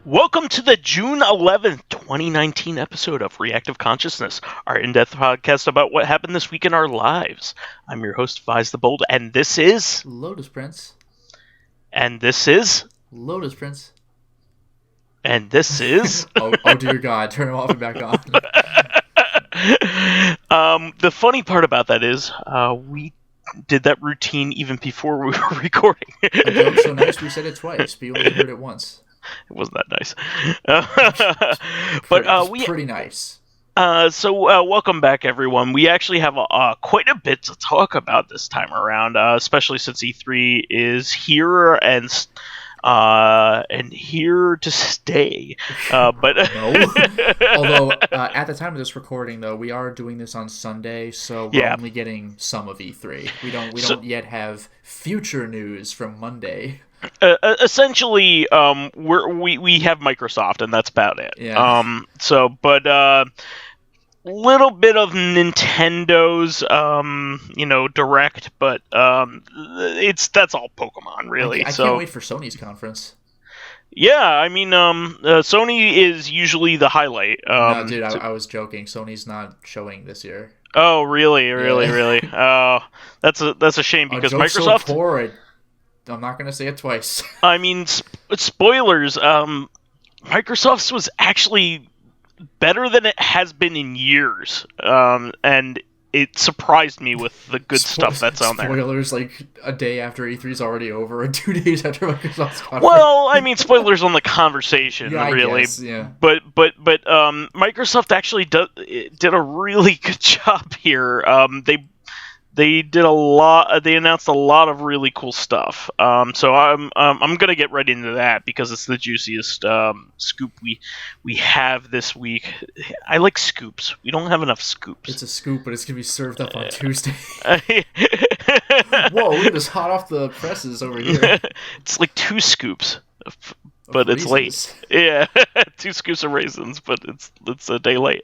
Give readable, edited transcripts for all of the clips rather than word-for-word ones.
Welcome to the June 11th, 2019 episode of Reactive Consciousness, our in-depth podcast about what happened this week in our lives. I'm your host, vysethebold, and this is... Lotus Prince. And this is... Lotus Prince. And this is... oh dear God, turn him off and back on. The funny part about that is, we did that routine even before we were recording. A joke so nice we said it twice, but you only heard it once. It wasn't that nice. Pretty nice. So welcome back, everyone. We actually have quite a bit to talk about this time around, especially since E3 is here and here to stay. But no. Although at the time of this recording, though, we are doing this on Sunday, so we're only getting some of E3. We don't yet have future news from Monday. Essentially, we have Microsoft, and that's about it. Yeah. Little bit of Nintendo's, Direct, but that's all Pokemon, really. I can't wait for Sony's conference. Yeah, I mean, Sony is usually the highlight. No, dude, I was joking. Sony's not showing this year. Oh, really? Oh, that's a shame because Microsoft. So I'm not going to say it twice. I mean, spoilers. Microsoft's was actually better than it has been in years, and it surprised me with the good stuff that's on there. Spoilers, like a day after E3's already over, and 2 days after Microsoft's conference. Well, I mean, spoilers on the conversation, yeah, really. I guess, yeah. But Microsoft actually did a really good job here. They did a lot. They announced a lot of really cool stuff. So I'm gonna get right into that because it's the juiciest scoop we have this week. I like scoops. We don't have enough scoops. It's a scoop, but it's gonna be served up on Tuesday. Whoa! Look at this hot off the presses over here. It's like 2 scoops. But it's late. Yeah, 2 scoops of raisins, but it's a day late.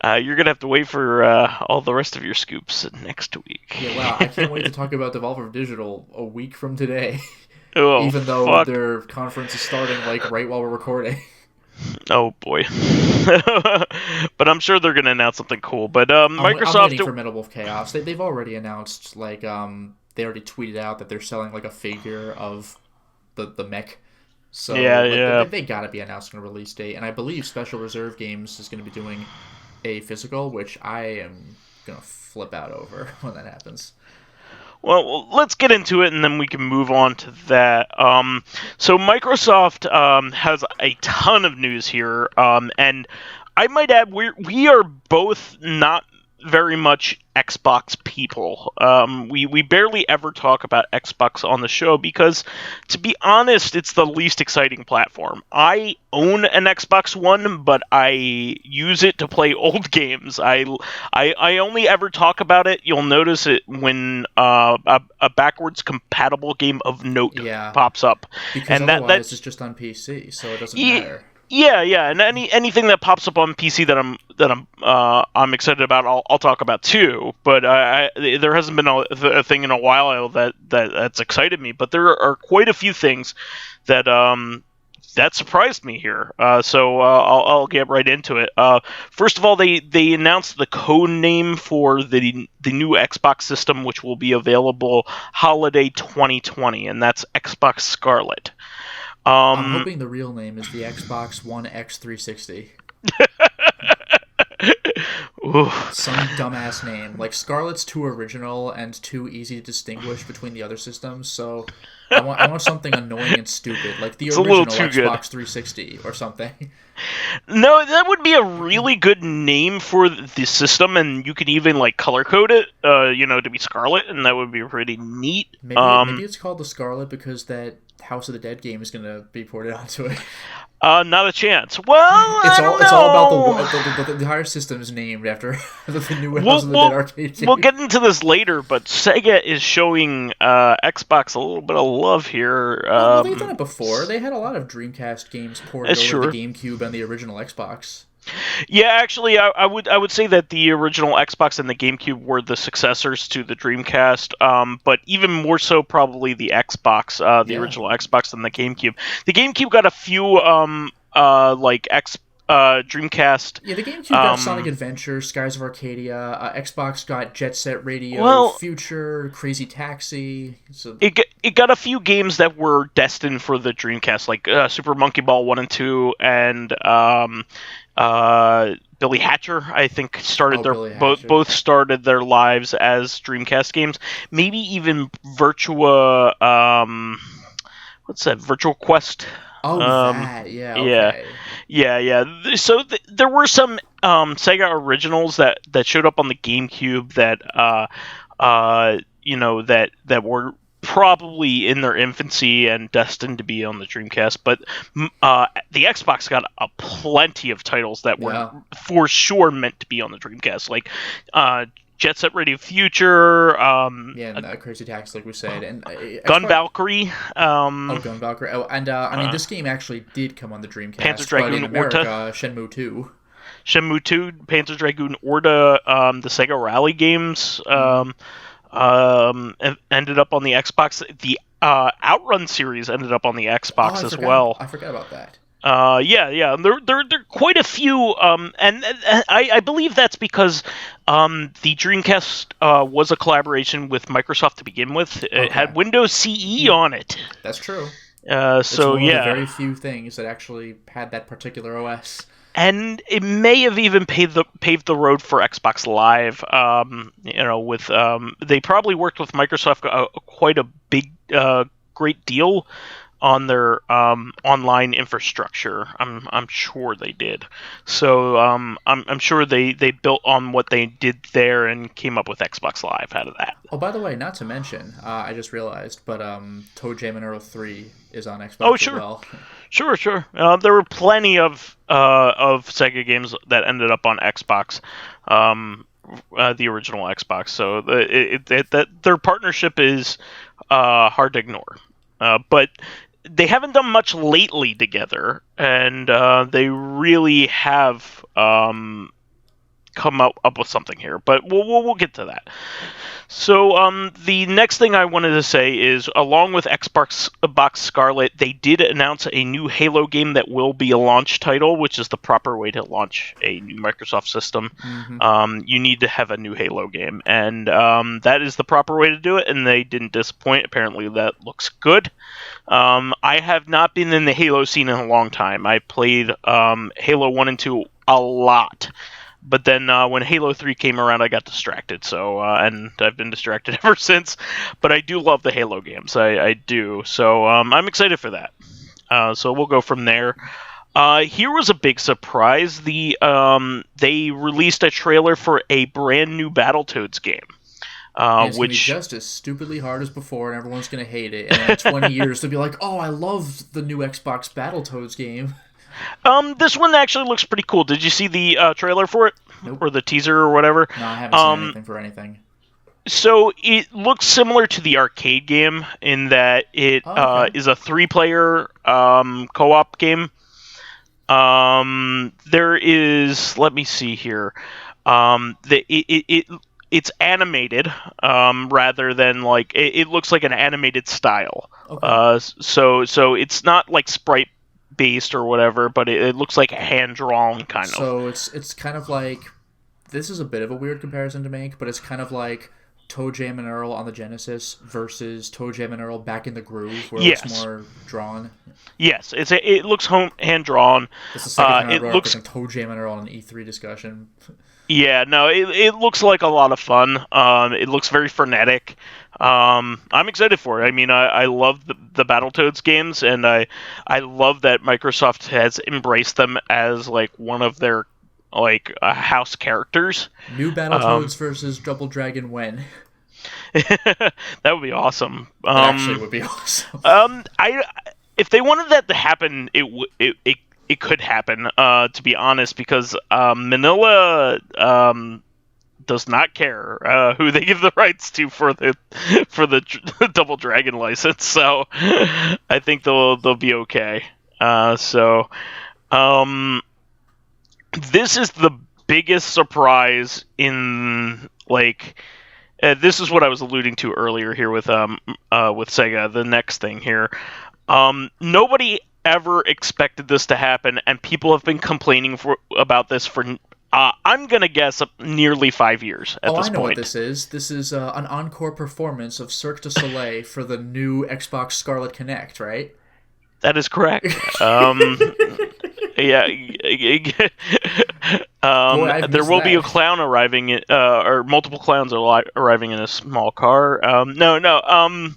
You're gonna have to wait for all the rest of your scoops next week. Yeah, wow! I can't wait to talk about Devolver Digital a week from today. Oh, even though their conference is starting like right while we're recording. Oh boy! But I'm sure they're gonna announce something cool. But Microsoft. I'm waiting for Metal Wolf Chaos. They've already announced they already tweeted out that they're selling like a figure of the mech. So they gotta be announcing a release date, and I believe Special Reserve Games is going to be doing a physical, which I am gonna flip out over when that happens. Well, let's get into it, and then we can move on to that. So Microsoft has a ton of news here, and I might add we are both not very much Xbox people. We barely ever talk about Xbox on the show because, to be honest, it's the least exciting platform. I own an Xbox One, but I use it to play old games. I only ever talk about it. You'll notice it when a backwards compatible game of note pops up, because otherwise it's just on PC, so it doesn't matter. Yeah, and anything that pops up on PC that I'm excited about, I'll talk about too. But there hasn't been a thing in a while that's excited me. But there are quite a few things that surprised me here. So I'll get right into it. First of all, they announced the code name for the new Xbox system, which will be available holiday 2020, and that's Xbox Scarlet. I'm hoping the real name is the Xbox One X360. Some dumbass name. Like, Scarlet's too original and too easy to distinguish between the other systems, so I want something annoying and stupid, like the original Xbox 360 or something. No, that would be a really good name for the system, and you could even like color code it, to be Scarlet, and that would be pretty neat. Maybe it's called the Scarlet because that House of the Dead game is going to be ported onto it. Not a chance. Well, it's all about the entire system is named after the new House of the Dead arcade game. We'll get into this later, but Sega is showing Xbox a little bit of love here. Well, they've done it before. They had a lot of Dreamcast games ported over the GameCube and the original Xbox. Yeah, actually, I would say that the original Xbox and the GameCube were the successors to the Dreamcast, but even more so probably the Xbox, the Yeah. original Xbox and the GameCube. The GameCube got a few like Dreamcast. Yeah, the GameCube got Sonic Adventure, Skies of Arcadia. Xbox got Jet Set Radio, Well, Future, Crazy Taxi. So it got a few games that were destined for the Dreamcast, like Super Monkey Ball 1 and 2, and Billy Hatcher, I think, started their Billy Hatcher. both started their lives as Dreamcast games. Maybe even Virtua. What's that? Virtual Quest. Oh, that. Yeah. Okay. Yeah. So there were some Sega originals that showed up on the GameCube that that were probably in their infancy and destined to be on the Dreamcast, but the Xbox got plenty of titles that were for sure meant to be on the Dreamcast, like Jet Set Radio Future, and Crazy Taxi, like we said, and Gun Valkyrie. Gun Valkyrie. Oh, and I mean, this game actually did come on the Dreamcast, Panzer Dragoon but in America, Orta. Shenmue 2. Shenmue 2, Panzer Dragoon Orta, the Sega Rally games ended up on the Xbox. The Outrun series ended up on the Xbox as well. I forgot about that. Yeah. There are quite a few, and I believe that's because the Dreamcast was a collaboration with Microsoft to begin with. It had Windows CE on it. That's true. It's one of the very few things that actually had that particular OS. And it may have even paved the road for Xbox Live. They probably worked with Microsoft quite a big, great deal on their online infrastructure. I'm sure they did. So I'm sure they built on what they did there and came up with Xbox Live out of that. Oh, by the way, not to mention, I just realized, but Toe Jam and Earl 3 is on Xbox as well. Sure. There were plenty of Sega games that ended up on Xbox, the original Xbox. So their partnership is hard to ignore. But they haven't done much lately together, and they really have come up with something here. But we'll get to that. So the next thing I wanted to say is, along with Xbox Scarlet, they did announce a new Halo game that will be a launch title, which is the proper way to launch a new Microsoft system. Mm-hmm. You need to have a new Halo game, and that is the proper way to do it, and they didn't disappoint. Apparently that looks good. I have not been in the Halo scene in a long time. I played Halo 1 and 2 a lot. But then when Halo 3 came around, I got distracted. So and I've been distracted ever since. But I do love the Halo games. I do. So I'm excited for that. So we'll go from there. Here was a big surprise. They released a trailer for a brand new Battletoads game. It's going to be just as stupidly hard as before, and everyone's going to hate it. And in 20 years, they'll be like, oh, I love the new Xbox Battletoads game. This one actually looks pretty cool. Did you see the trailer for it? Nope. Or the teaser or whatever? No, I haven't seen anything for anything. So it looks similar to the arcade game in that it is a 3-player co-op game. There is, let me see here. It's animated rather than like it looks like an animated style. Okay. So it's not like sprite based or whatever, but it looks like hand drawn kind of. So it's kind of like, this is a bit of a weird comparison to make, but it's kind of like Toe Jam and Earl on the Genesis versus Toe Jam and Earl Back in the Groove, where it's more drawn. Yes, it looks hand drawn. It's the second time I brought up Toe Jam and Earl on an E3 discussion. Yeah, no, it looks like a lot of fun. It looks very frenetic. I'm excited for it. I mean, I love the Battletoads games, and I love that Microsoft has embraced them as like one of their like house characters. New Battletoads versus Double Dragon when? That would be awesome. That actually would be awesome. If they wanted that to happen, it could happen, to be honest, because Manila does not care who they give the rights to for the Double Dragon license. So I think they'll be okay. this is the biggest surprise in like. This is what I was alluding to earlier here with Sega. The next thing here, nobody ever expected this to happen, and people have been complaining about this for I'm gonna guess nearly 5 years at this point. I know what this is. This is an encore performance of Cirque du Soleil for the new Xbox Scarlet Connect, right? That is correct. Yeah. Boy, there will be a clown arriving, or multiple clowns arriving in a small car. No.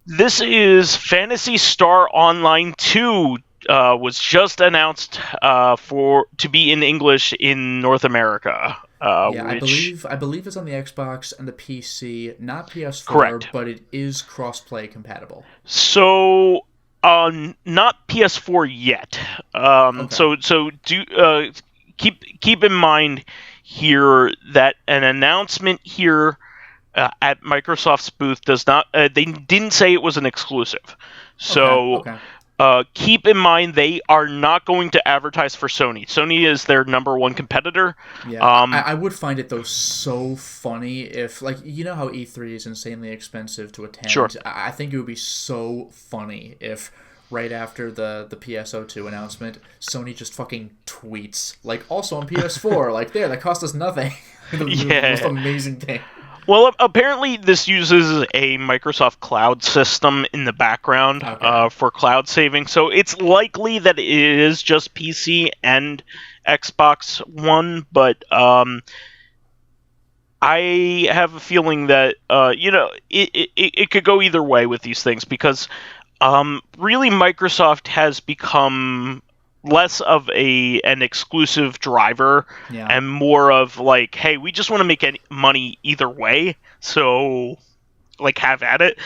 This is Phantasy Star Online 2. Was just announced to be in English in North America. I believe it's on the Xbox and the PC, not PS4, correct. But it is cross-play compatible. So, not PS4 yet. Okay. So do keep in mind here that an announcement here at Microsoft's booth does not. They didn't say it was an exclusive. So. Okay. Keep in mind they are not going to advertise for Sony. Sony is their number one competitor. Yeah, I would find it though so funny if, like, you know how E3 is insanely expensive to attend. Sure. I think it would be so funny if right after the PSO2 announcement, Sony just fucking tweets like, also on PS4, like there, that cost us nothing. The most amazing thing. Well, apparently this uses a Microsoft Cloud system in the background for cloud saving, so it's likely that it is just PC and Xbox One, but I have a feeling that it could go either way with these things, because really Microsoft has become less of an exclusive driver and more of like, hey, we just want to make money either way, so like have at it.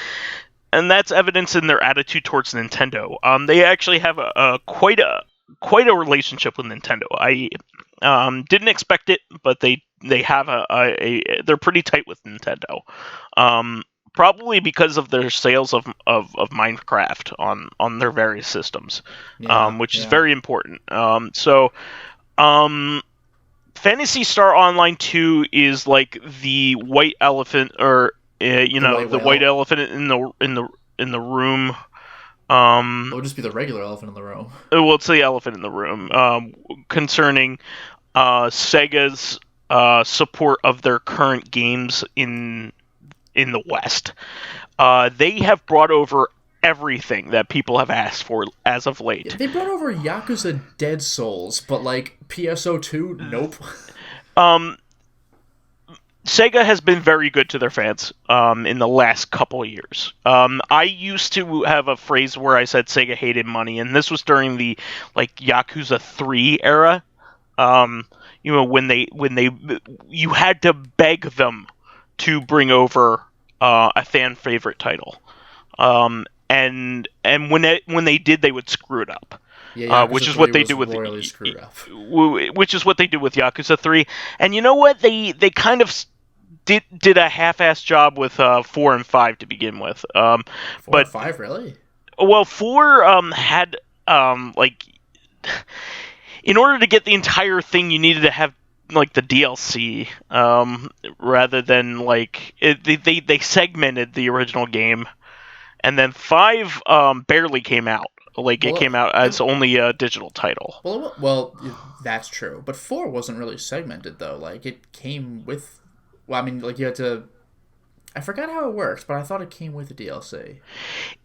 And that's evidence in their attitude towards Nintendo. They actually have quite a relationship with Nintendo. I didn't expect it, but they have they're pretty tight with Nintendo. Probably because of their sales of Minecraft on their various systems, which is very important. Fantasy Star Online 2 is like the white elephant, or the white elephant in the room. It would just be the regular elephant in the room. Well, it's the elephant in the room concerning Sega's support of their current games in the West. They have brought over everything that people have asked for as of late. Yeah, they brought over Yakuza Dead Souls, but like PSO2, nope. Sega has been very good to their fans in the last couple of years. I used to have a phrase where I said Sega hated money, and this was during the like Yakuza 3 era. When you had to beg them to bring over a fan favorite title, and when they did, they would screw it up. Which is what they do with which is what they do with Yakuza 3. And you know what? They kind of did a half-ass job with 4 and 5 to begin with. 4 and 5, really? Well, 4 had like, in order to get the entire thing, you needed to have like the DLC, rather than like they segmented the original game, and then 5 barely came out. Like, it came out as only a digital title. Well, that's true. But 4 wasn't really segmented though. Like, it came with. Well, I mean, like, you had to. I forgot how it works, but I thought it came with the DLC.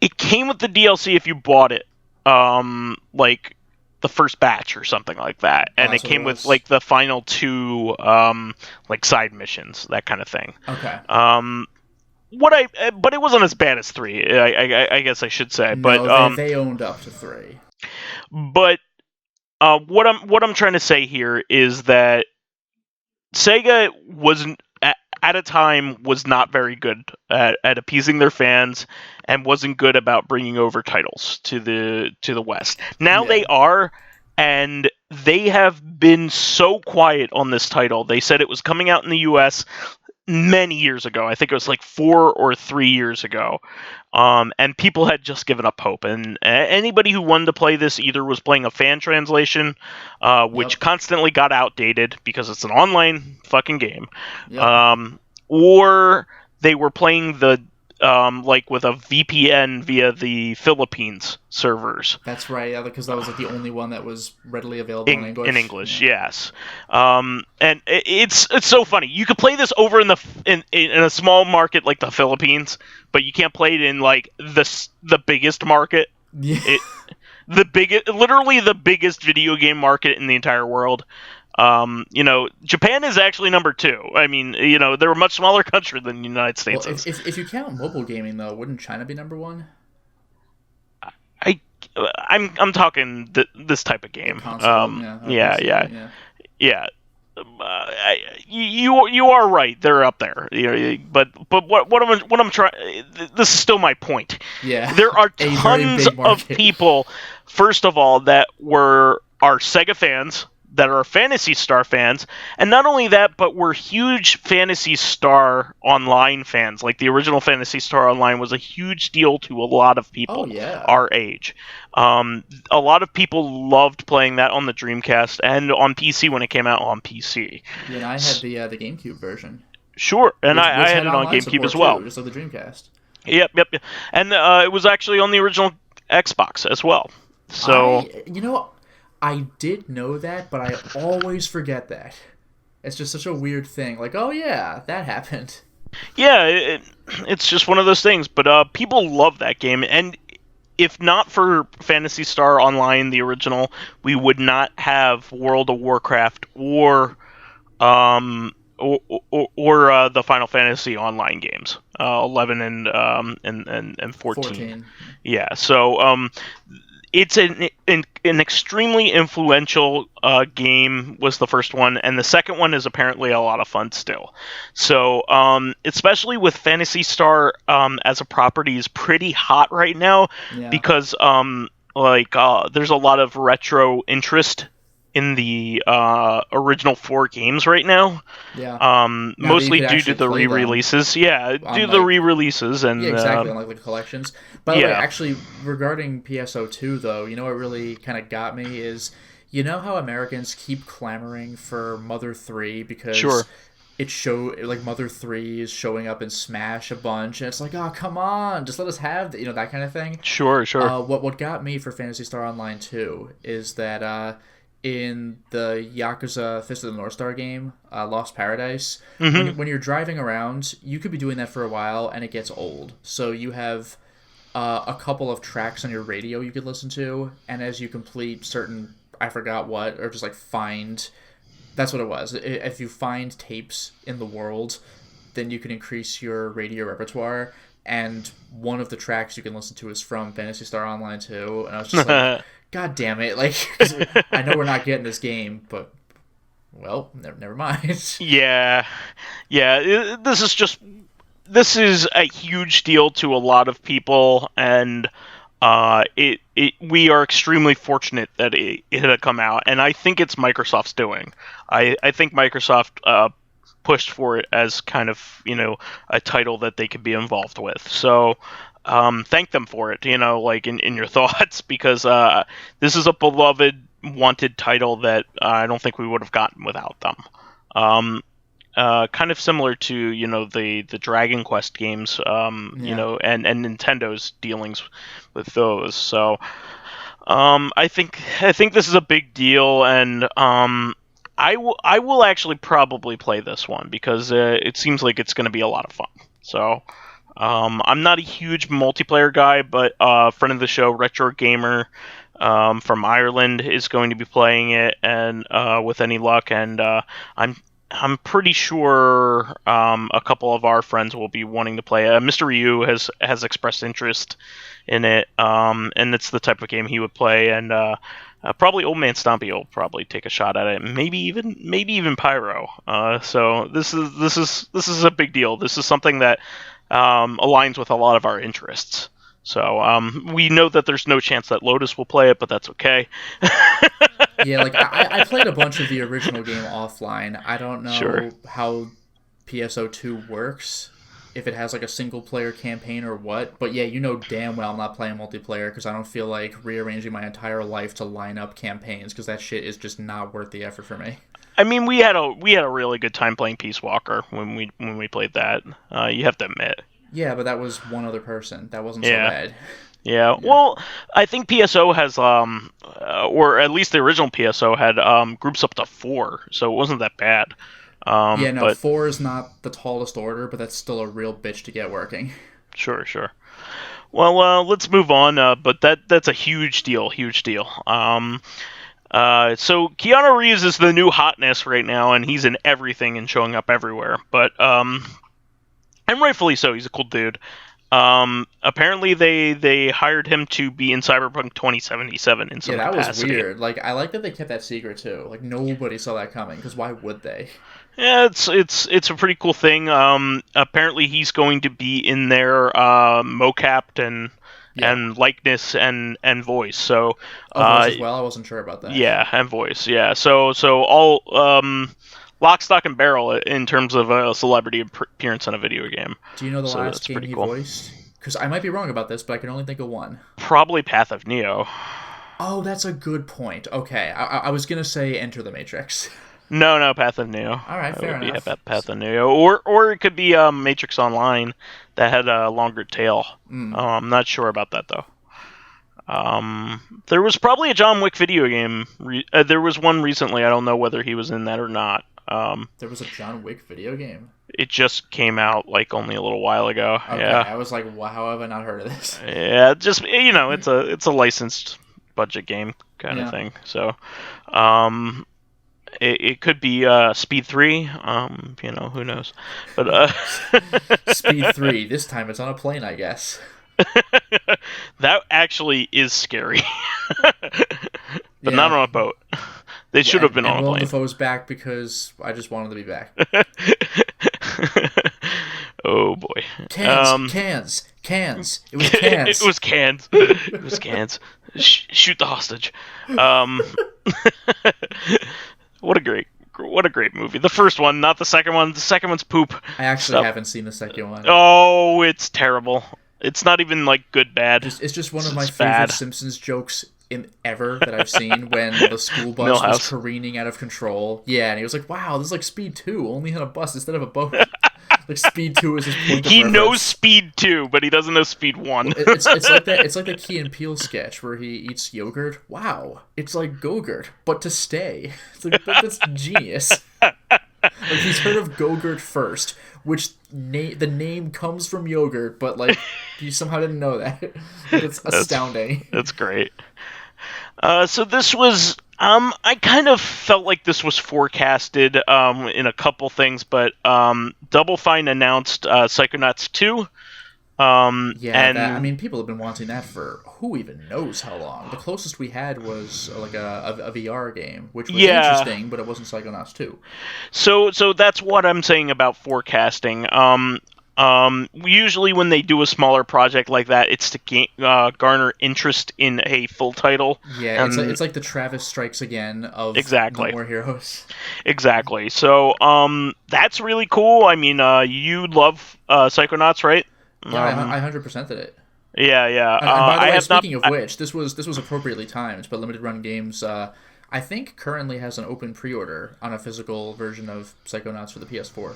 It came with the DLC if you bought it, like the first batch or something like that, and it came with like the final 2, like side missions, that kind of thing. Okay. But it wasn't as bad as 3. I guess I should say. No, but they owned up to 3. But what I'm trying to say here is that Sega wasn't at a time was not very good at appeasing their fans, and wasn't good about bringing over titles to the West. Now they are, and they have been so quiet on this title. They said it was coming out in the US. many years ago. I think it was like 4 or 3 years ago. And people had just given up hope. And anybody who wanted to play this either was playing a fan translation, which constantly got outdated because it's an online fucking game, or they were playing the like with a VPN via the Philippines servers. That's right, because that was like the only one that was readily available in English. In English, yes. And it's so funny. You could play this over in a small market like the Philippines, but you can't play it in like the biggest market. Yeah. Literally the biggest video game market in the entire world. Japan is actually number 2. I mean, they're a much smaller country than the United States is. If you count mobile gaming, though, wouldn't China be number 1? I'm talking this type of game. You are right. They're up there. But what I'm trying. This is still my point. Yeah. There are tons of people. First of all, that are Sega fans, that are Phantasy Star fans, and not only that, but we're huge Phantasy Star Online fans. Like, the original Phantasy Star Online was a huge deal to a lot of people our age. A lot of people loved playing that on the Dreamcast and on PC when it came out on PC. Yeah, and I had the GameCube version. Sure, and I had it on GameCube as well. Too, just like the Dreamcast. Yep. And it was actually on the original Xbox as well. So I did know that, but I always forget that. It's just such a weird thing. Like, oh yeah, that happened. Yeah, it's just one of those things. But people love that game, and if not for Phantasy Star Online, the original, we would not have World of Warcraft or the Final Fantasy Online games, 11 and 14. Yeah, so it's an extremely influential game was the first one, and the second one is apparently a lot of fun still. So, especially with Phantasy Star as a property is pretty hot right now because there's a lot of retro interest in the original 4 games right now. Yeah. Mostly due to the re-releases. Yeah, due to the re-releases and exactly, like the collections. By the way, actually, regarding PSO2 though, what really kind of got me is, how Americans keep clamoring for Mother 3 because Mother 3 is showing up in Smash a bunch, and it's like, oh, come on, just let us have that kind of thing. Sure. What got me for Phantasy Star Online 2 is that in the Yakuza Fist of the North Star game, Lost Paradise, when you're driving around, you could be doing that for a while, and it gets old. So you have a couple of tracks on your radio you could listen to, and as you complete certain, I forgot what, or just like find, that's what it was. If you find tapes in the world, then you can increase your radio repertoire, and one of the tracks you can listen to is from Phantasy Star Online 2, and I was just like, God damn it, like, I know we're not getting this game, but, well, never mind. Yeah, this is a huge deal to a lot of people, and we are extremely fortunate that it had come out, and I think it's Microsoft's doing. I think Microsoft pushed for it as kind of, a title that they could be involved with. So thank them for it, like in your thoughts, because this is a beloved, wanted title that I don't think we would have gotten without them. Kind of similar to the Dragon Quest games, and Nintendo's dealings with those. So I think this is a big deal, and I will actually probably play this one because it seems like it's going to be a lot of fun. So I'm not a huge multiplayer guy, but a friend of the show, Retro Gamer from Ireland, is going to be playing it, and with any luck, and I'm pretty sure a couple of our friends will be wanting to play. Mr. Ryu has expressed interest in it, and it's the type of game he would play. And probably Old Man Stompy will probably take a shot at it. Maybe even Pyro. So this is a big deal. This is something that aligns with a lot of our interests. So we know that there's no chance that Lotus will play it, but that's okay. Yeah, like I played a bunch of the original game offline. I don't know how PSO2 works, if it has like a single player campaign or what. But yeah, you know damn well I'm not playing multiplayer because I don't feel like rearranging my entire life to line up campaigns because that shit is just not worth the effort for me. I mean, we had a really good time playing Peace Walker when we played that. You have to admit. Yeah, but that was one other person. That wasn't so bad. Yeah. Well, I think PSO has, or at least the original PSO had groups up to 4, so it wasn't that bad. But 4 is not the tallest order, but that's still a real bitch to get working. Sure. Well, let's move on. But that's a huge deal. So Keanu Reeves is the new hotness right now, and he's in everything and showing up everywhere. But and rightfully so. He's a cool dude. Apparently they hired him to be in Cyberpunk 2077 in some capacity. Yeah, that was weird. Like, I like that they kept that secret too. Like, nobody saw that coming, because why would they? Yeah, it's a pretty cool thing. Apparently he's going to be in there, mocapped and likeness and voice. So voice as well. I wasn't sure about that. Yeah, and voice. Yeah. So all lock, stock, and barrel in terms of a celebrity appearance in a video game. Do you know the last game he voiced? Because I might be wrong about this, but I can only think of one. Probably Path of Neo. Oh, that's a good point. Okay, I was gonna say Enter the Matrix. No, Path of Neo. All right, fair enough. Path of Neo, or it could be Matrix Online that had a longer tail. I'm not sure about that though. There was probably a John Wick video game. There was one recently. I don't know whether he was in that or not. There was a John Wick video game? It just came out like only a little while ago. Okay, yeah. I was like, wow, how have I not heard of this? Yeah, just it's a licensed budget game kind of thing. So, it could be Speed 3. Who knows? But Speed 3. This time it's on a plane, I guess. That actually is scary, but not on a boat. They should have been on a plane. Willem Dafoe's back because I just wanted to be back. Oh boy. Cans. It was cans. It was cans. Shoot the hostage. What a great movie. The first one, not the second one. The second one's poop. I actually haven't seen the second one. Oh, it's terrible. It's not even like good bad. It's just one of my favorite Simpsons jokes ever that I've seen when the school bus was careening out of control. Yeah, and he was like, "Wow, this is like Speed 2, only on a bus instead of a boat." Like Speed 2 is his point of He reference. knows Speed 2, but he doesn't know Speed 1. It's like that. It's like the Key and Peele sketch where he eats yogurt. Wow, it's like Go-Gurt, but to stay. It's like that's genius. Like, he's heard of Go-Gurt first, which the name comes from yogurt, but like you somehow didn't know that. That's astounding. That's great. So this was, I kind of felt like this was forecasted in a couple things, but Double Fine announced Psychonauts 2. People have been wanting that for who even knows how long. The closest we had was like a VR game, which was interesting, but it wasn't Psychonauts 2. So that's what I'm saying about forecasting. Usually when they do a smaller project like that, it's to garner interest in a full title. Yeah, it's like the Travis Strikes Again of No More Heroes. Exactly. So that's really cool. I mean, you love Psychonauts, right? Yeah, I 100%ed it. Yeah. And by the way, speaking of which, this was appropriately timed, but Limited Run Games, I think, currently has an open pre-order on a physical version of Psychonauts for the PS4.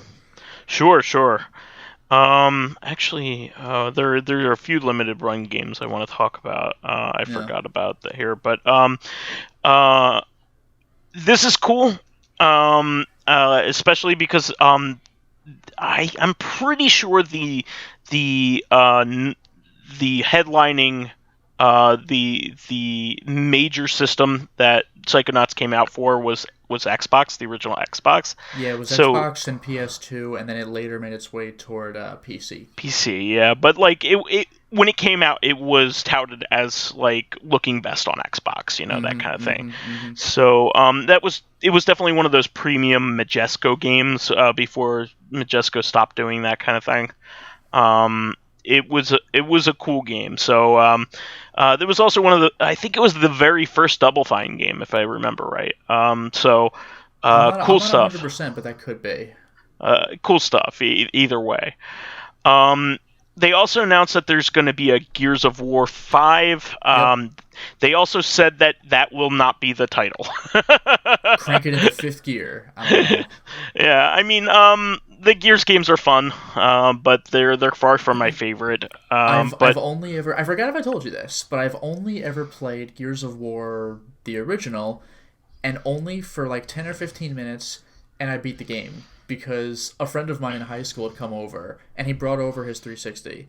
Sure. Actually, there are a few Limited Run games I want to talk about. I forgot about that here, but this is cool. Especially because I'm pretty sure the headlining the major system that Psychonauts came out for was Xbox, the original Xbox. Yeah, it was Xbox and PS2, and then it later made its way toward PC. PC, yeah, but like it when it came out, it was touted as like looking best on Xbox, that kind of thing. Mm-hmm. So it was definitely one of those premium Majesco games before Majesco stopped doing that kind of thing. It was a cool game. So there was also I think it was the very first Double Fine game, if I remember right. Cool stuff. 100%, but that could be. Cool stuff. Either way. They also announced that there's going to be a Gears of War 5. Yep. They also said that will not be the title. Crank it into fifth gear. I don't know. Yeah, I mean, the Gears games are fun, but they're far from my favorite. I've only ever, I forgot if I told you this, but I've only ever played Gears of War the original, and only for like 10 or 15 minutes, and I beat the game because a friend of mine in high school had come over and he brought over his 360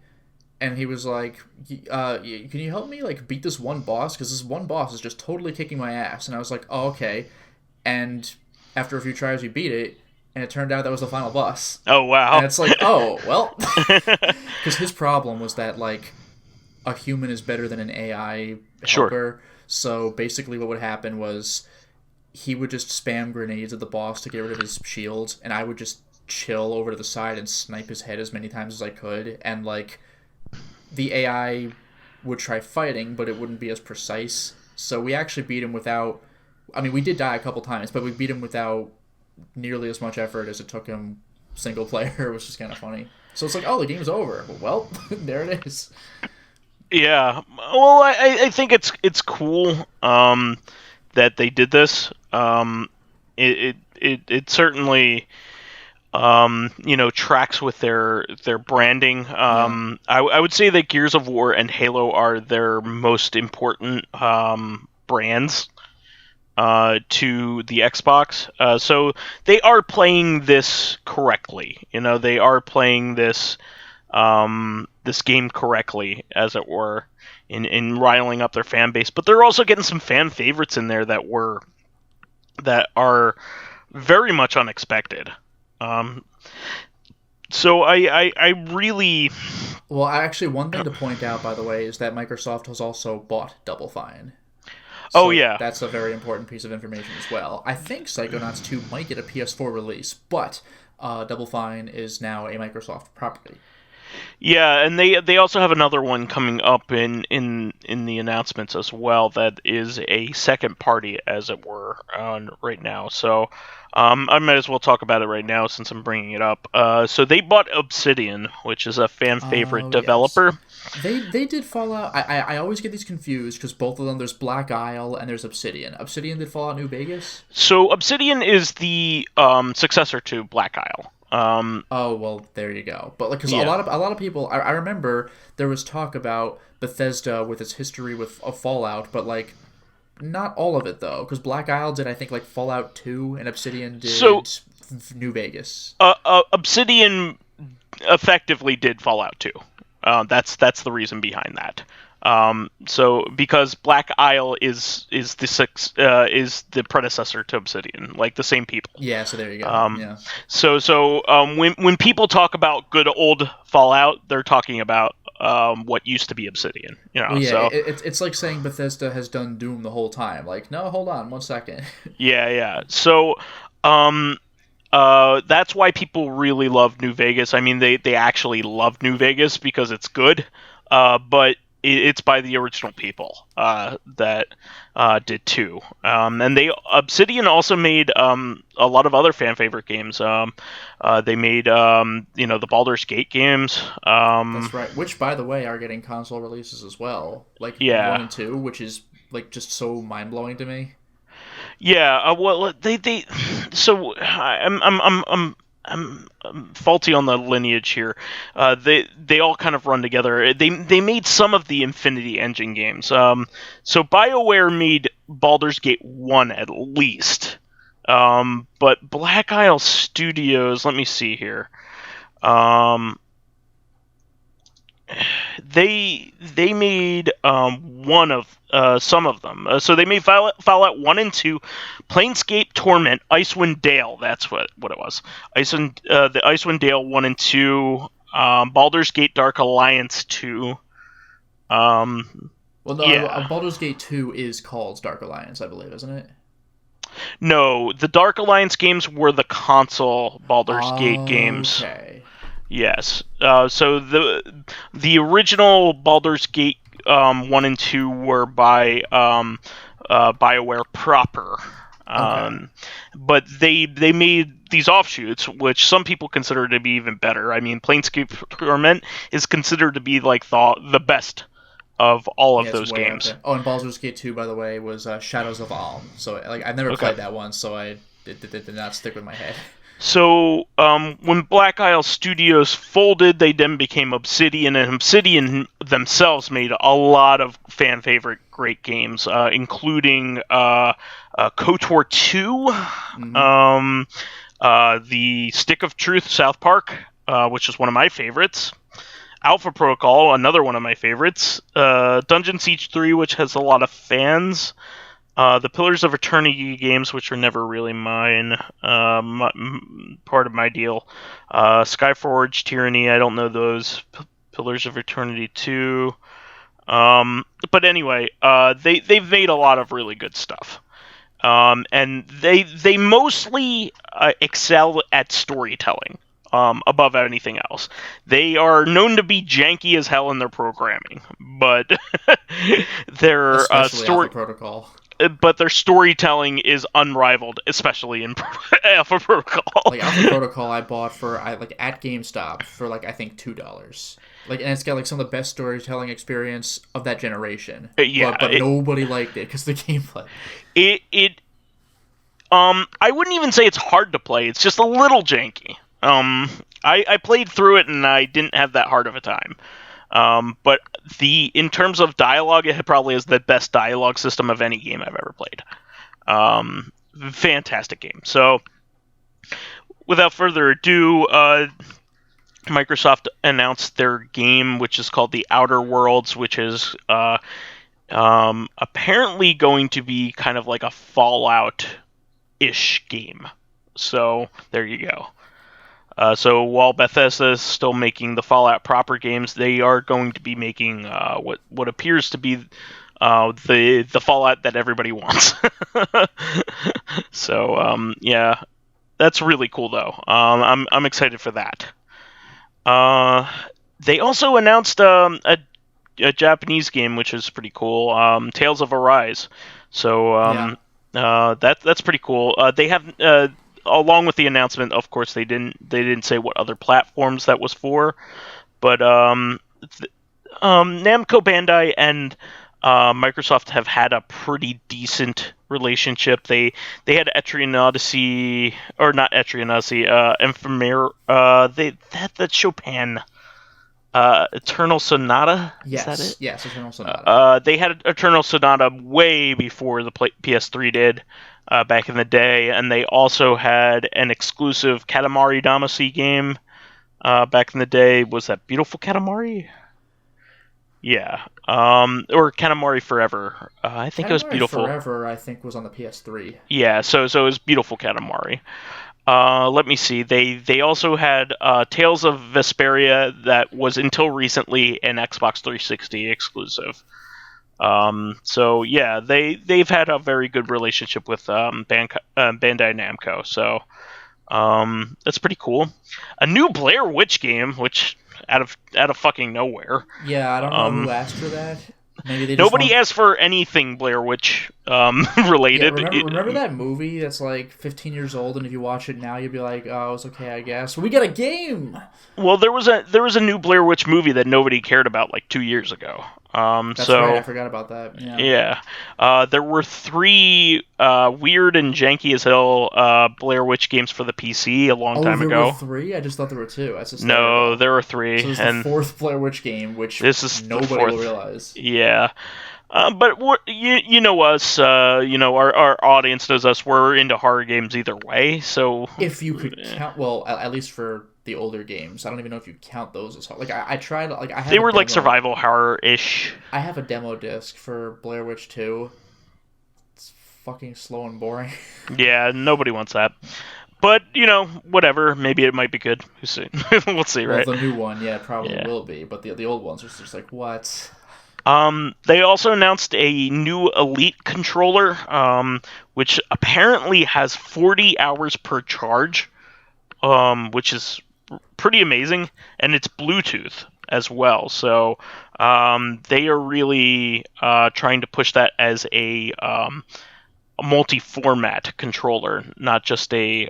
and he was like, can you help me like beat this one boss, because this one boss is just totally kicking my ass. And I was like, oh, okay. And after a few tries we beat it, and it turned out that was the final boss. Oh, wow. And it's like, oh, well. Because his problem was that like a human is better than an AI helper. Sure. So basically what would happen was he would just spam grenades at the boss to get rid of his shield, and I would just chill over to the side and snipe his head as many times as I could. And like the AI would try fighting, but it wouldn't be as precise. So we actually beat him without, I mean, we did die a couple times, but we beat him without nearly as much effort as it took him single player, which is kind of funny. So it's like, oh, the game's over. Well, there it is. Yeah. Well, I think it's cool that they did this. It certainly tracks with their branding. I would say that Gears of War and Halo are their most important brands to the Xbox. So they are playing this correctly. They are playing this this game correctly, as it were, in riling up their fan base. But they're also getting some fan favorites in there that are very much unexpected. So I really... Well, actually, one thing to point out, by the way, is that Microsoft has also bought Double Fine. So yeah. That's a very important piece of information as well. I think Psychonauts 2 might get a PS4 release, but Double Fine is now a Microsoft property. Yeah, and they also have another one coming up in the announcements as well that is a second party, as it were, right now. So I might as well talk about it right now since I'm bringing it up. So they bought Obsidian, which is a fan favorite developer. Yes. They did Fallout. I always get these confused because both of them, there's Black Isle and there's Obsidian. Obsidian did Fallout New Vegas? So Obsidian is the successor to Black Isle. Oh, well, there you go. But like, because a lot of people, I remember there was talk about Bethesda with its history with Fallout, but like not all of it though, because Black Isle did, I think, like Fallout 2, and Obsidian did New Vegas. Obsidian effectively did Fallout 2. That's the reason behind that. So because Black Isle is the predecessor to Obsidian, like the same people. Yeah, so there you go. Yeah. So when people talk about good old Fallout, they're talking about what used to be Obsidian. Well, yeah, so it's like saying Bethesda has done Doom the whole time. Like, no, hold on 1 second. Yeah. So that's why people really love New Vegas. I mean, they actually love New Vegas because it's good. But it's by the original people that did 2. And Obsidian also made a lot of other fan favorite games. They made the Baldur's Gate games. That's right. Which, by the way, are getting console releases as well. Like 1 and 2, which is like just so mind blowing to me. Yeah. Well, they. So I'm faulty on the lineage here. They all kind of run together. They made some of the Infinity Engine games. So BioWare made Baldur's Gate 1 at least. But Black Isle Studios, let me see here. They made one of some of them. So they made Fallout 1 and 2, Planescape Torment, Icewind Dale. That's what it was. The Icewind Dale 1 and 2, Baldur's Gate Dark Alliance 2. Baldur's Gate 2 is called Dark Alliance, I believe, isn't it? No, the Dark Alliance games were the console Baldur's Gate games. Okay. Yes. So the original Baldur's Gate 1 and 2 were by BioWare proper. Okay. But they made these offshoots, which some people consider to be even better. I mean, Planescape Torment is considered to be like the best of all of Yeah, it's those way up games. there. Oh, and Baldur's Gate 2, by the way, was Shadows of Alm. So like I've never Okay. played that one, so it did not stick with my head. So, when Black Isle Studios folded, they then became Obsidian, and Obsidian themselves made a lot of fan favorite great games, including KOTOR 2, Mm-hmm. The Stick of Truth South Park, which is one of my favorites. Alpha Protocol, another one of my favorites. Dungeon Siege 3, which has a lot of fans. The Pillars of Eternity games, which are never really mine, part of my deal. Skyforge, Tyranny, I don't know those. Pillars of Eternity 2. But anyway, they've made a lot of really good stuff. And they mostly excel at storytelling. Above anything else, they are known to be janky as hell in their programming, but their Especially story. Alpha Protocol. But their storytelling is unrivaled, especially in Alpha Protocol. Like Alpha Protocol, I bought for at GameStop for I think $2. And it's got some of the best storytelling experience of that generation. Yeah, but nobody liked it because the gameplay. I wouldn't even say it's hard to play. It's just a little janky. I played through it and I didn't have that hard of a time. But in terms of dialogue, it probably is the best dialogue system of any game I've ever played. Fantastic game. So, without further ado, Microsoft announced their game, which is called The Outer Worlds, which is apparently going to be kind of like a Fallout-ish game. So, there you go. So while Bethesda is still making the Fallout proper games, they are going to be making what appears to be the Fallout that everybody wants. So yeah, that's really cool though. I'm excited for that. They also announced a Japanese game which is pretty cool. Tales of Arise. So that's pretty cool. They have. Along with the announcement, of course, they didn't say what other platforms that was for, but Namco Bandai and Microsoft have had a pretty decent relationship. They had Etrian Odyssey, or not Etrian Odyssey, Ephemer. They had that Chopin. Eternal Sonata? Yes, is that it? Yes, Eternal Sonata. They had Eternal Sonata way before the PS3 did. Back in the day, and they also had an exclusive Katamari Damacy game back in the day. Was that Beautiful Katamari? Yeah. Or Katamari Forever. I think Katamari it was Beautiful Forever, I think, was on the PS3. Yeah, so it was Beautiful Katamari. Let me see. They also had Tales of Vesperia that was until recently an Xbox 360 exclusive. So yeah, they've had a very good relationship with Bandai Namco. So that's pretty cool. A new Blair Witch game, which out of fucking nowhere. Yeah, I don't know who asked for that. Maybe they just nobody asked for anything Blair Witch related. Yeah, remember that movie that's 15 years old, and if you watch it now, you'd be like, "Oh, it's okay, I guess." We got a game. Well, there was a new Blair Witch movie that nobody cared about 2 years ago. That's right, I forgot about that. Yeah. There were 3 weird and janky as hell Blair Witch games for the PC a long time ago. There were 3? I just thought there were 2. No, there were 3. So this is the 4th Blair Witch game, which nobody will realize. Yeah. But you know us, our audience knows us. We're into horror games either way. So if you could count, well, at least for the older games, I don't even know if you count those as horror. I tried. I have. They were survival horror-ish. I have a demo disc for Blair Witch 2. It's fucking slow and boring. Yeah, nobody wants that. But whatever. Maybe it might be good. We'll see. We'll see, right? The new one, yeah, probably will be. But the old ones are just what. They also announced a new Elite controller, which apparently has 40 hours per charge, which is pretty amazing, and it's Bluetooth as well. So they are really trying to push that as a multi-format controller, not just an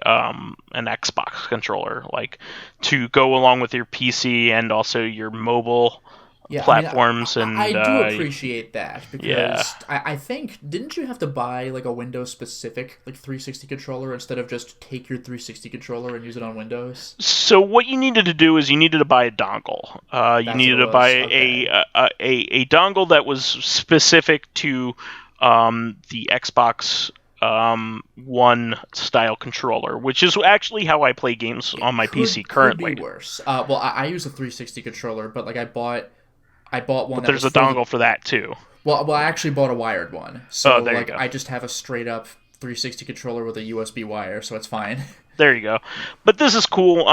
Xbox controller, like to go along with your PC and also your mobile platforms. I do appreciate that, because I think, didn't you have to buy like a Windows specific like 360 controller instead of just take your 360 controller and use it on Windows? So what you needed to do is you needed to buy a dongle. You needed to buy a dongle that was specific to the Xbox One style controller, which is actually how I play games on my PC currently. Could be worse. Well, I use a 360 controller, but like I bought one. But there's a dongle for that too. Well, I actually bought a wired one, so like I just have a straight up 360 controller with a USB wire, so it's fine. There you go. But this is cool.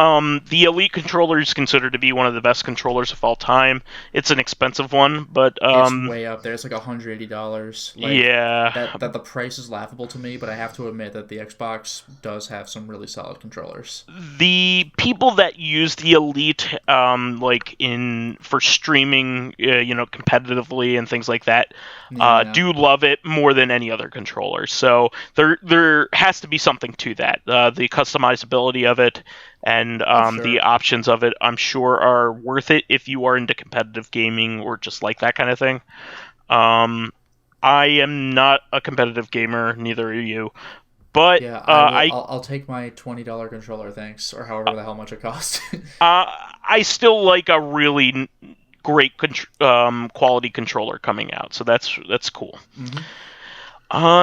The Elite controller is considered to be one of the best controllers of all time. It's an expensive one, but it's way up there. It's like $180. Yeah. That the price is laughable to me, but I have to admit that the Xbox does have some really solid controllers. The people that use the Elite, for streaming, competitively and things like that, do love it more than any other controller. So there has to be something to that. The customizability of it and the options of it, I'm sure, are worth it if you are into competitive gaming or just like that kind of thing. I am not a competitive gamer, neither are you. But yeah, I'll take my $20 controller, thanks, or however the hell much it costs. I still like a really great quality controller coming out, so that's cool. Mm-hmm.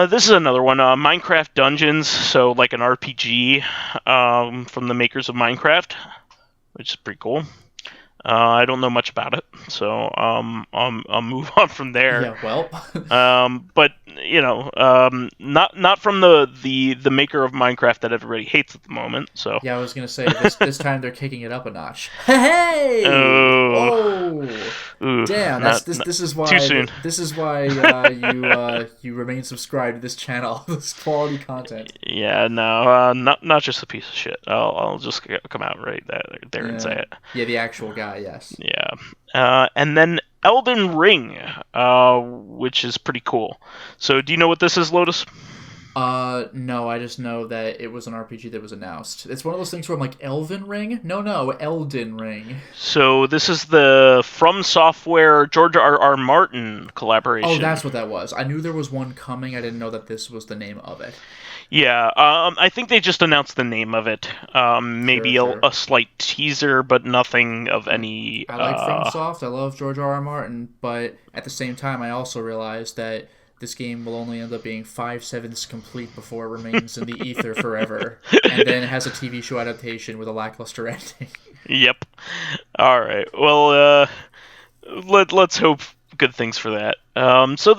This is another one, Minecraft Dungeons, so like an RPG from the makers of Minecraft, which is pretty cool. I don't know much about it, so I'll move on from there. Yeah, well. But not from the maker of Minecraft that everybody hates at the moment. So yeah, I was gonna say this time they're kicking it up a notch. Hey! Oh! Damn! This is why. Too soon. This is why you remain subscribed to this channel. This quality content. Yeah, no, not just a piece of shit. I'll just come out right there and say it. Yeah, the actual guy. Yes. Yeah. And then Elden Ring, which is pretty cool. So, do you know what this is, Lotus? No, I just know that it was an RPG that was announced. It's one of those things where I'm like, Elven Ring? No, Elden Ring. So, this is the From Software George R.R. Martin collaboration. Oh, that's what that was. I knew there was one coming. I didn't know that this was the name of it. Yeah, I think they just announced the name of it. Maybe sure. A slight teaser, but nothing of any... I like FromSoft. I love George R.R. Martin, but at the same time, I also realized that this game will only end up being 5/7 complete before it remains in the ether forever, and then it has a TV show adaptation with a lackluster ending. Yep. All right. Well, let's hope good things for that. So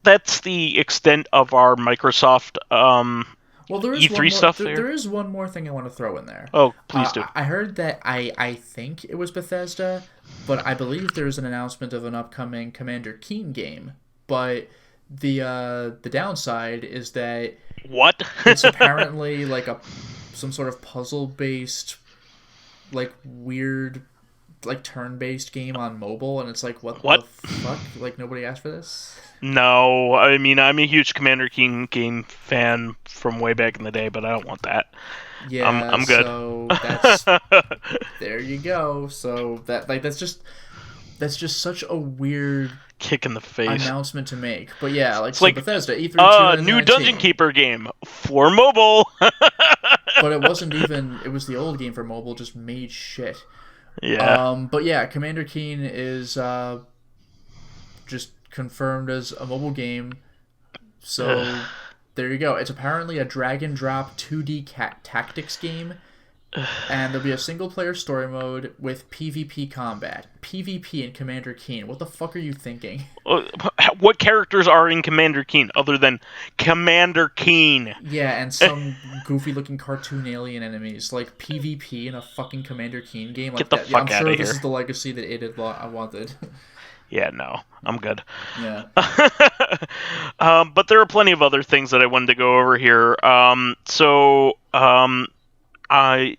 that's the extent of our Microsoft well, there is E3 stuff there. There is one more thing I want to throw in there. Oh, please do. I heard that I think it was Bethesda, but I believe there's an announcement of an upcoming Commander Keen game. But the downside is that what? It's apparently like some sort of puzzle-based, like weird, like turn-based game on mobile, and it's like what the fuck? Like nobody asked for this. No, I mean, I'm a huge Commander Keen game fan from way back in the day, but I don't want that. Yeah, I'm good. So that's there you go. So that's just such a weird kick in the face announcement to make. But yeah, like, so Bethesda E3 new Dungeon Keeper game for mobile. But it wasn't even. It was the old game for mobile, just made shit. Yeah. But yeah, Commander Keen is just confirmed as a mobile game. So there you go. It's apparently a drag and drop 2D tactics game. And there'll be a single-player story mode with PvP combat. PvP in Commander Keen. What the fuck are you thinking? What characters are in Commander Keen other than Commander Keen? Yeah, and some goofy-looking cartoon alien enemies. Like, PvP in a fucking Commander Keen game? Like Get the fuck out of here. I'm sure this is the legacy that it had wanted. Yeah, no, I'm good. Yeah. But there are plenty of other things that I wanted to go over here.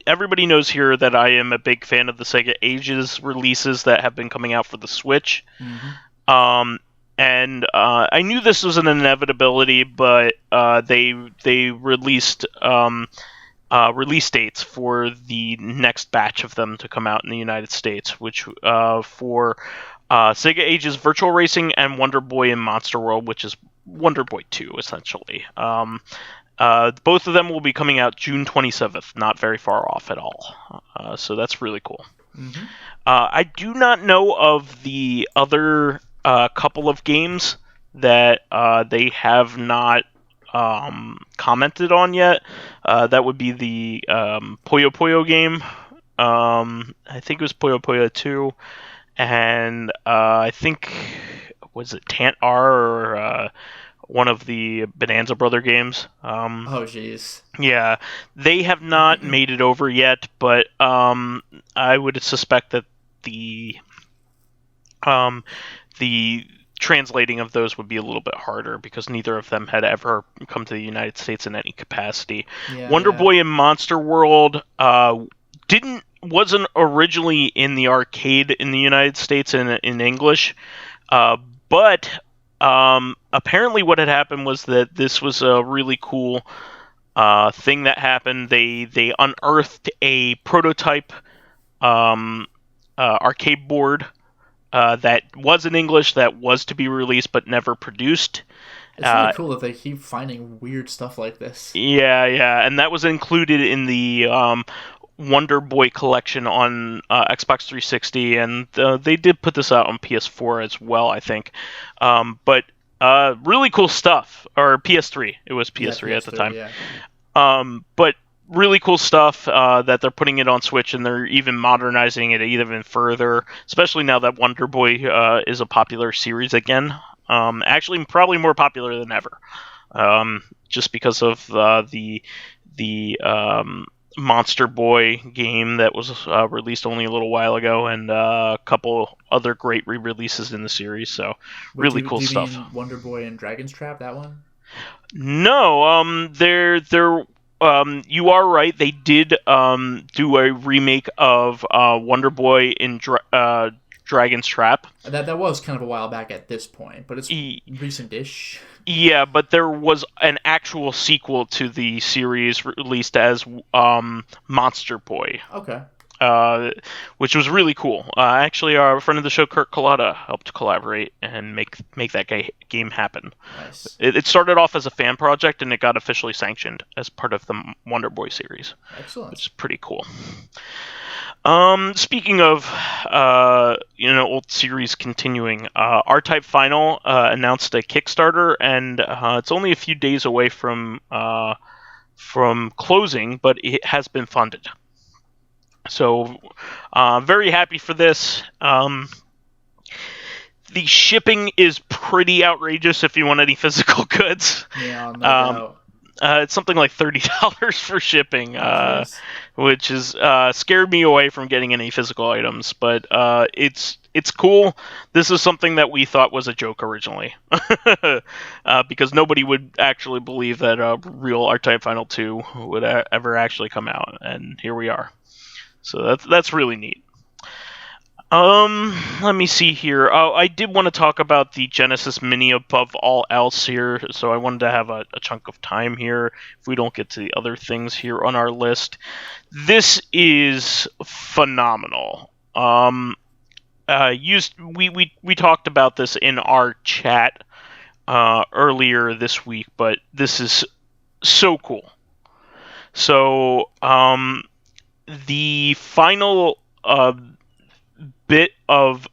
Everybody knows here that I am a big fan of the Sega Ages releases that have been coming out for the Switch. Mm-hmm. and I knew this was an inevitability, but they released release dates for the next batch of them to come out in the United States, which for Sega Ages Virtual Racing and Wonder Boy and Monster World, which is Wonder Boy 2, essentially. Both of them will be coming out June 27th, not very far off at all. So that's really cool. Mm-hmm. I do not know of the other couple of games that they have not commented on yet. That would be the Puyo Puyo game. I think it was Puyo Puyo 2. And I think, was it Tant R or one of the Bonanza Brother games? Oh, jeez. Yeah, they have not made it over yet, but I would suspect that the translating of those would be a little bit harder because neither of them had ever come to the United States in any capacity. Yeah, Wonder Boy and Monster World wasn't originally in the arcade in the United States in English, but apparently what had happened was that this was a really cool thing that happened. They unearthed a prototype arcade board that was in English that was to be released but never produced. It's really cool that they keep finding weird stuff like this. Yeah, and that was included in the Wonder Boy collection on Xbox 360, and they did put this out on PS4 as well, I think. But really cool stuff. Or PS3. It was PS3 at the time. Yeah. But really cool stuff that they're putting it on Switch, and they're even modernizing it even further, especially now that Wonder Boy is a popular series again. Actually, probably more popular than ever. Just because of the Monster Boy game that was released only a little while ago, and a couple other great re-releases in the series. So really cool stuff. Do you mean Wonder Boy and Dragon's Trap, that one? No, they're you are right. They did do a remake of Wonder Boy in Dragon's Trap. That was kind of a while back at this point, but it's recent-ish. Yeah, but there was an actual sequel to the series released as Monster Boy. Okay. Which was really cool. Actually, our friend of the show, Kurt Collada, helped collaborate and make that game happen. Nice. It started off as a fan project, and it got officially sanctioned as part of the Wonder Boy series. Excellent. Which is pretty cool. Speaking of, old series continuing, R-Type Final announced a Kickstarter, and it's only a few days away from closing, but it has been funded. So, very happy for this. The shipping is pretty outrageous if you want any physical goods. Yeah, no doubt. It's something like $30 for shipping, which is scared me away from getting any physical items. But it's cool. This is something that we thought was a joke originally, because nobody would actually believe that a real R-Type Final 2 would ever actually come out, and here we are. So that's really neat. Let me see here. Oh, I did want to talk about the Genesis Mini above all else here, so I wanted to have a chunk of time here if we don't get to the other things here on our list. This is phenomenal. We talked about this in our chat earlier this week, but this is so cool. So, the final bit of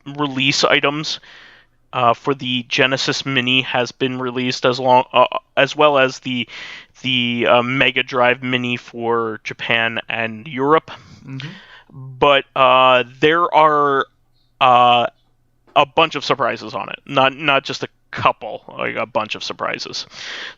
release items for the Genesis Mini has been released, as well as the Mega Drive Mini for Japan and Europe. Mm-hmm. But there are a bunch of surprises on it, not just a couple, like a bunch of surprises.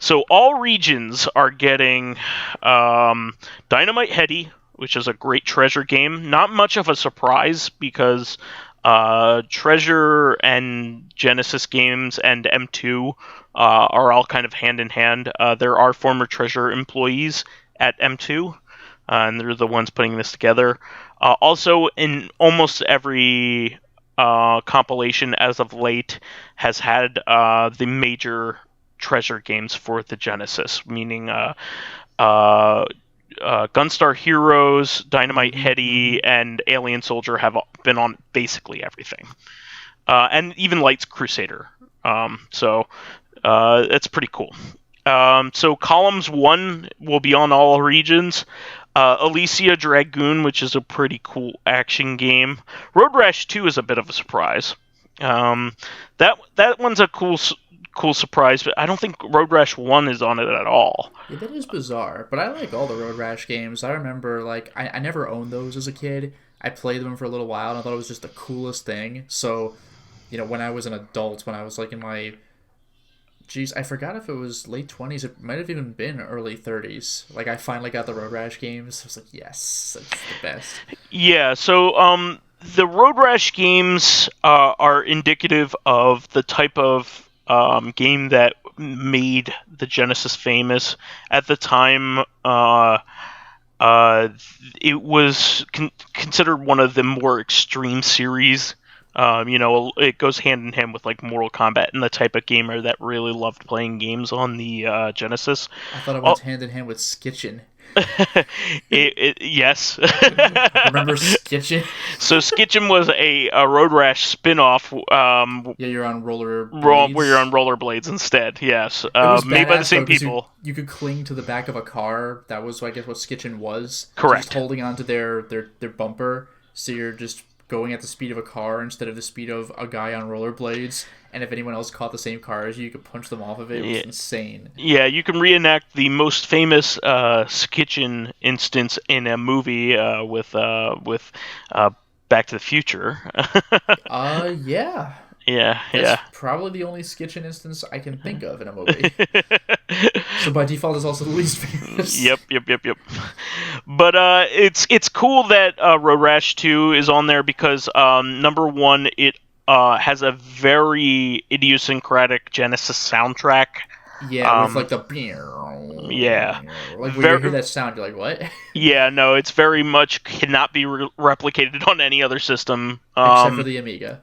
So all regions are getting Dynamite Heady, which is a great Treasure game. Not much of a surprise because Treasure and Genesis games and M2 are all kind of hand in hand. There are former Treasure employees at M2, and they're the ones putting this together. Also, in almost every compilation as of late has had the major treasure games for the Genesis, meaning Gunstar Heroes, Dynamite Heady, and Alien Soldier have been on basically everything, and even Light's Crusader. So that's pretty cool. So Columns 1 will be on all regions. Elysia Dragoon, which is a pretty cool action game. Road Rash 2 is a bit of a surprise. That one's a cool surprise, but I don't think Road Rash 1 is on it at all. Yeah, that is bizarre, but I like all the Road Rash games. I remember, like, I never owned those as a kid. I played them for a little while, and I thought it was just the coolest thing. So, when I was an adult, when I was, like, in my... Geez, I forgot if it was late 20s. It might have even been early 30s. Like, I finally got the Road Rash games. I was like, yes, that's the best. Yeah, so the Road Rash games are indicative of the type of game that made the Genesis famous. At the time, it was considered one of the more extreme series. It goes hand in hand with like Mortal Kombat and the type of gamer that really loved playing games on the Genesis. I thought it went hand in hand with Skitchin. Yes. Remember Skitchin? So Skitchin was a Road Rash spin-off. You're on rollerblades. Where you're on rollerblades instead. Yes, made by the same people. You could cling to the back of a car. That was, I guess, what Skitchin was. Correct. Just holding onto their bumper, so you're just going at the speed of a car instead of the speed of a guy on rollerblades. And if anyone else caught the same car as you could punch them off of it. It was insane. Yeah, you can reenact the most famous Skitchin instance in a movie with Back to the Future. Yeah. Yeah, That's probably the only Skitchin instance I can think of in a movie. So by default, it's also the least famous. Yep. But it's cool that Road Rash 2 is on there because number one, it has a very idiosyncratic Genesis soundtrack. Yeah, with like the... Yeah. Like when you hear that sound, you're like, what? Yeah, no, it's very much cannot be replicated on any other system. Except for the Amiga.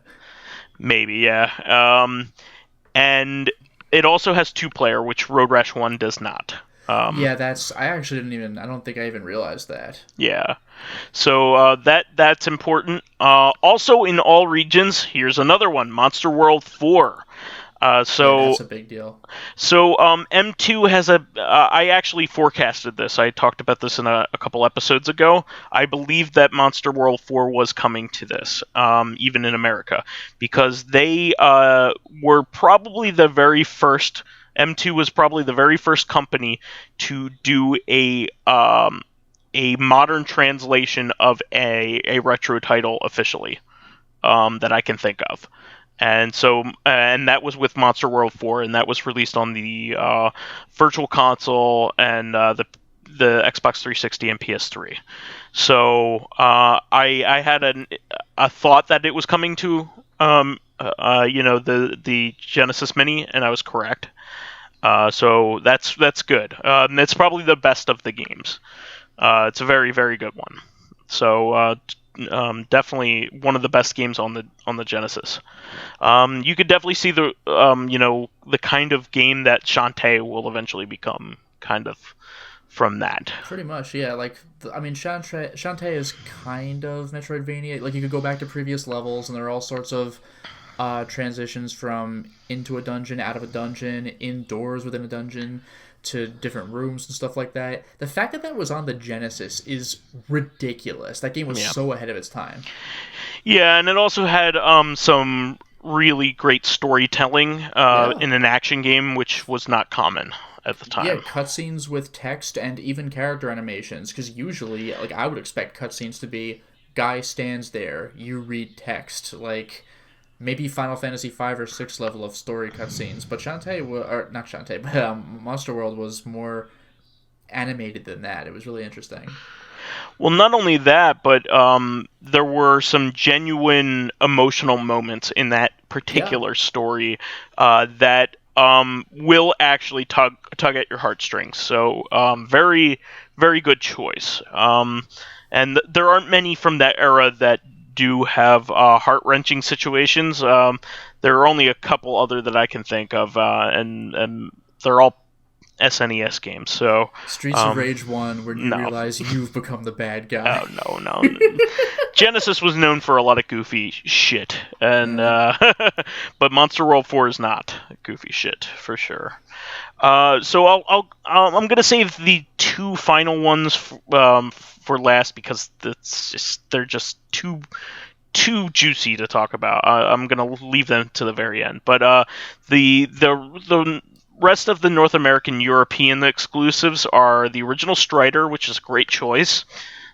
Maybe, yeah. And it also has 2-player, which Road Rash 1 does not. Yeah, I don't think I even realized that. Yeah. So that's important. Also in all regions, here's another one, Monster World 4. Yeah, that's a big deal. So M2 has I actually forecasted this. I talked about this in a couple episodes ago. I believe that Monster World 4 was coming to this, even in America, because they were probably the very first. M2 was probably the very first company to do a modern translation of a retro title officially that I can think of. And so, and that was with Monster World 4, and that was released on the Virtual Console and the Xbox 360 and PS3. So I had a thought that it was coming to the Genesis Mini, and I was correct. So that's good. It's probably the best of the games. It's a very, very good one. So definitely one of the best games on the Genesis. You could definitely see the the kind of game that Shantae will eventually become, kind of from that. Pretty much, yeah. Like, Shantae is kind of Metroidvania. Like, you could go back to previous levels, and there are all sorts of transitions from into a dungeon, out of a dungeon, indoors within a dungeon, to different rooms and stuff like that. The fact that was on the Genesis is ridiculous. That game was so ahead of its time. Yeah, and it also had some really great storytelling in an action game, which was not common at the time. Yeah, cutscenes with text and even character animations, because usually, like, I would expect cutscenes to be guy stands there, you read text, like maybe Final Fantasy 5 or 6 level of story cutscenes, but Monster World was more animated than that. It was really interesting. Well, not only that, but there were some genuine emotional moments in that particular story that will actually tug at your heartstrings. So very, very good choice. And there aren't many from that era that do have heart-wrenching situations. There are only a couple other that I can think of, and they're all SNES games. So Streets of Rage 1, where you realize you've become the bad guy. Oh, no. Genesis was known for a lot of goofy shit, and but Monster World 4 is not goofy shit for sure. So I'm gonna save the two final ones for last because they're just too juicy to talk about. I'm gonna leave them to the very end. But the rest of the North American European exclusives are the original Strider, which is a great choice.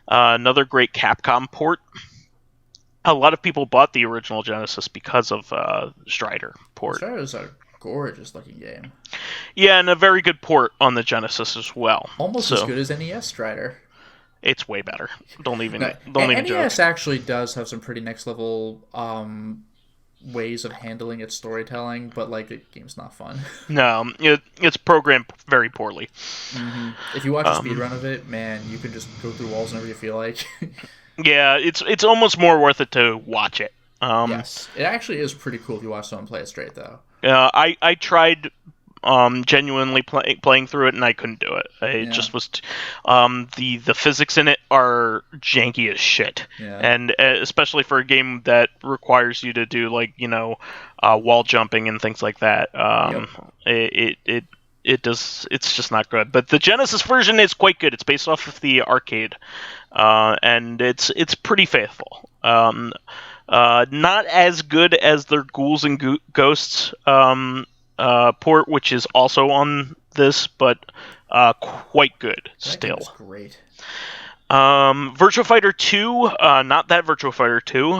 Another great Capcom port. A lot of people bought the original Genesis because of Strider port. Strider's a gorgeous looking game. Yeah, and a very good port on the Genesis as well. Almost as good as NES Strider. It's way better. Don't even joke. NES actually does have some pretty next level ways of handling its storytelling, but like the game's not fun. No, it's programmed very poorly. Mm-hmm. If you watch a speedrun of it, man, you can just go through walls whenever you feel like. Yeah, it's almost more worth it to watch it. Yes, it actually is pretty cool if you watch someone play it straight, though. I tried genuinely playing through it, and I couldn't do it. It just was the physics in it are janky as shit, and especially for a game that requires you to do wall jumping and things like that. It's just not good. But the Genesis version is quite good. It's based off of the arcade, and it's pretty faithful. Not as good as their Ghouls and Ghosts port, which is also on this, but quite good still. That's great. Virtua Fighter 2, not that Virtua Fighter 2,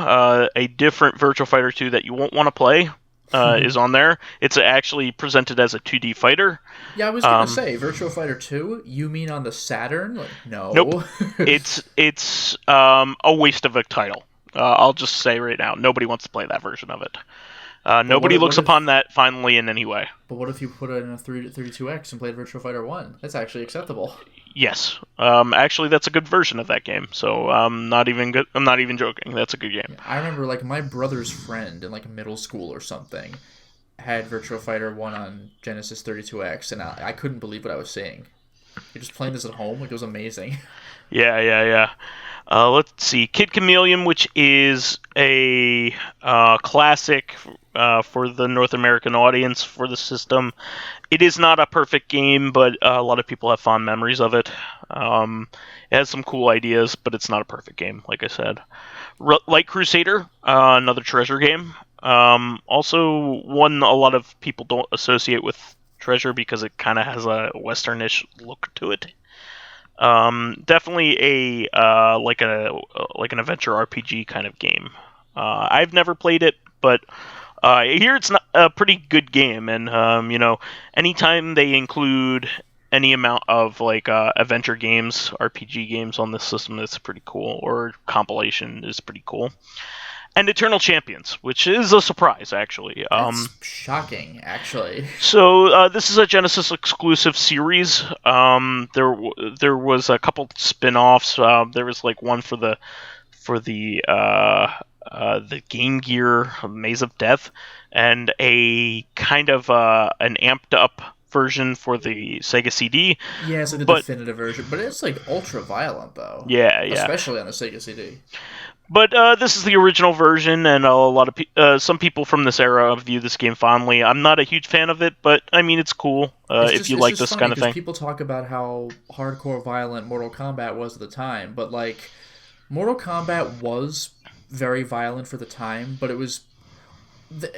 a different Virtua Fighter 2 that you won't want to play. Is on there. It's actually presented as a 2D fighter. Yeah, I was gonna say Virtua Fighter 2. You mean on the Saturn? Like, no. Nope. it's a waste of a title. I'll just say right now, nobody wants to play that version of it. Nobody looks upon that fondly in any way. But what if you put it in a 32X and played Virtua Fighter 1? That's actually acceptable. Yes. Actually, that's a good version of that game. So I'm not even joking. That's a good game. I remember my brother's friend in middle school or something had Virtua Fighter 1 on Genesis 32X, and I couldn't believe what I was seeing. You're just playing this at home. It was amazing. Yeah. Let's see. Kid Chameleon, which is a classic for the North American audience for the system. It is not a perfect game, but a lot of people have fond memories of it. It has some cool ideas, but it's not a perfect game, like I said. Light Crusader, another treasure game. Also one a lot of people don't associate with Treasure because it kind of has a Westernish look to it. Definitely like an adventure RPG kind of game. I've never played it, but I hear it's not a pretty good game, and anytime they include any amount of adventure games, RPG games on this system, that's pretty cool, or compilation is pretty cool. And Eternal Champions, which is a surprise, actually. That's shocking, actually. So this is a Genesis exclusive series. There was a couple spin-offs. There was one for the Game Gear Maze of Death, and a kind of an amped up version for the Sega CD. Yeah, it's the definitive version, but it's ultra violent though. Yeah. Especially on the Sega CD. But this is the original version, and a lot of some people from this era view this game fondly. I'm not a huge fan of it, but I mean it's cool if you like this kind of thing. People talk about how hardcore violent Mortal Kombat was at the time, but Mortal Kombat was very violent for the time, but it was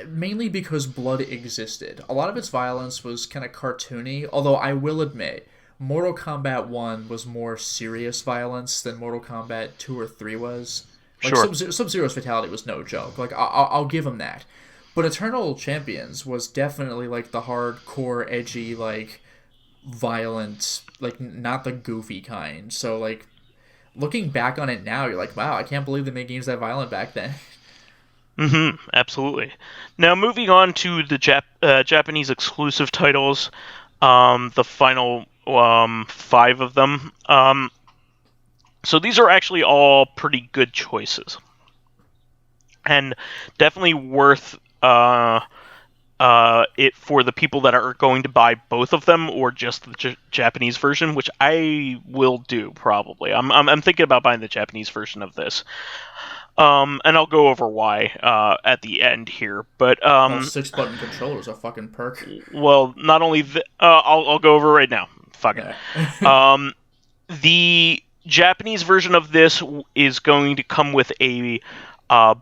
mainly because blood existed. A lot of its violence was kind of cartoony, although I will admit, Mortal Kombat 1 was more serious violence than Mortal Kombat 2 or 3 was. Sure. Sub-Zero's fatality was no joke. I'll give him that. But Eternal Champions was definitely the hardcore, edgy, violent, not the goofy kind. So looking back on it now, you're wow, I can't believe they made games that violent back then. Mm-hmm, absolutely. Now moving on to the Japanese exclusive titles, the final 5 of them. So these are actually all pretty good choices. and definitely worth it for the people that are going to buy both of them or just the Japanese version, which I will do probably. I'm thinking about buying the Japanese version of this. And I'll go over why at the end here. But All 6-button controllers are fucking perk. Well, not only I'll go over right now. Fuck it. Yeah. The Japanese version of this is going to come with a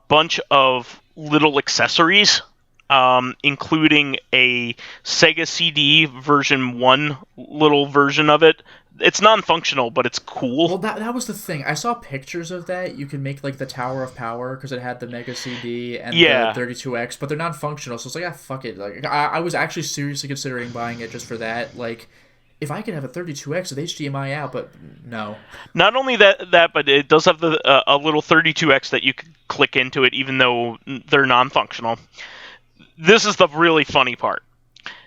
bunch of little accessories, including a Sega CD version 1 little version of it. It's non-functional, but it's cool. Well, that was the thing. I saw pictures of that. You can make like the Tower of Power because it had the Mega CD and the 32X, but they're non-functional. So it's like, fuck it. Like I was actually seriously considering buying it just for that. Like, if I could have a 32X with HDMI out, but no. Not only that, but it does have a little 32X that you can click into it, even though they're non-functional. This is the really funny part.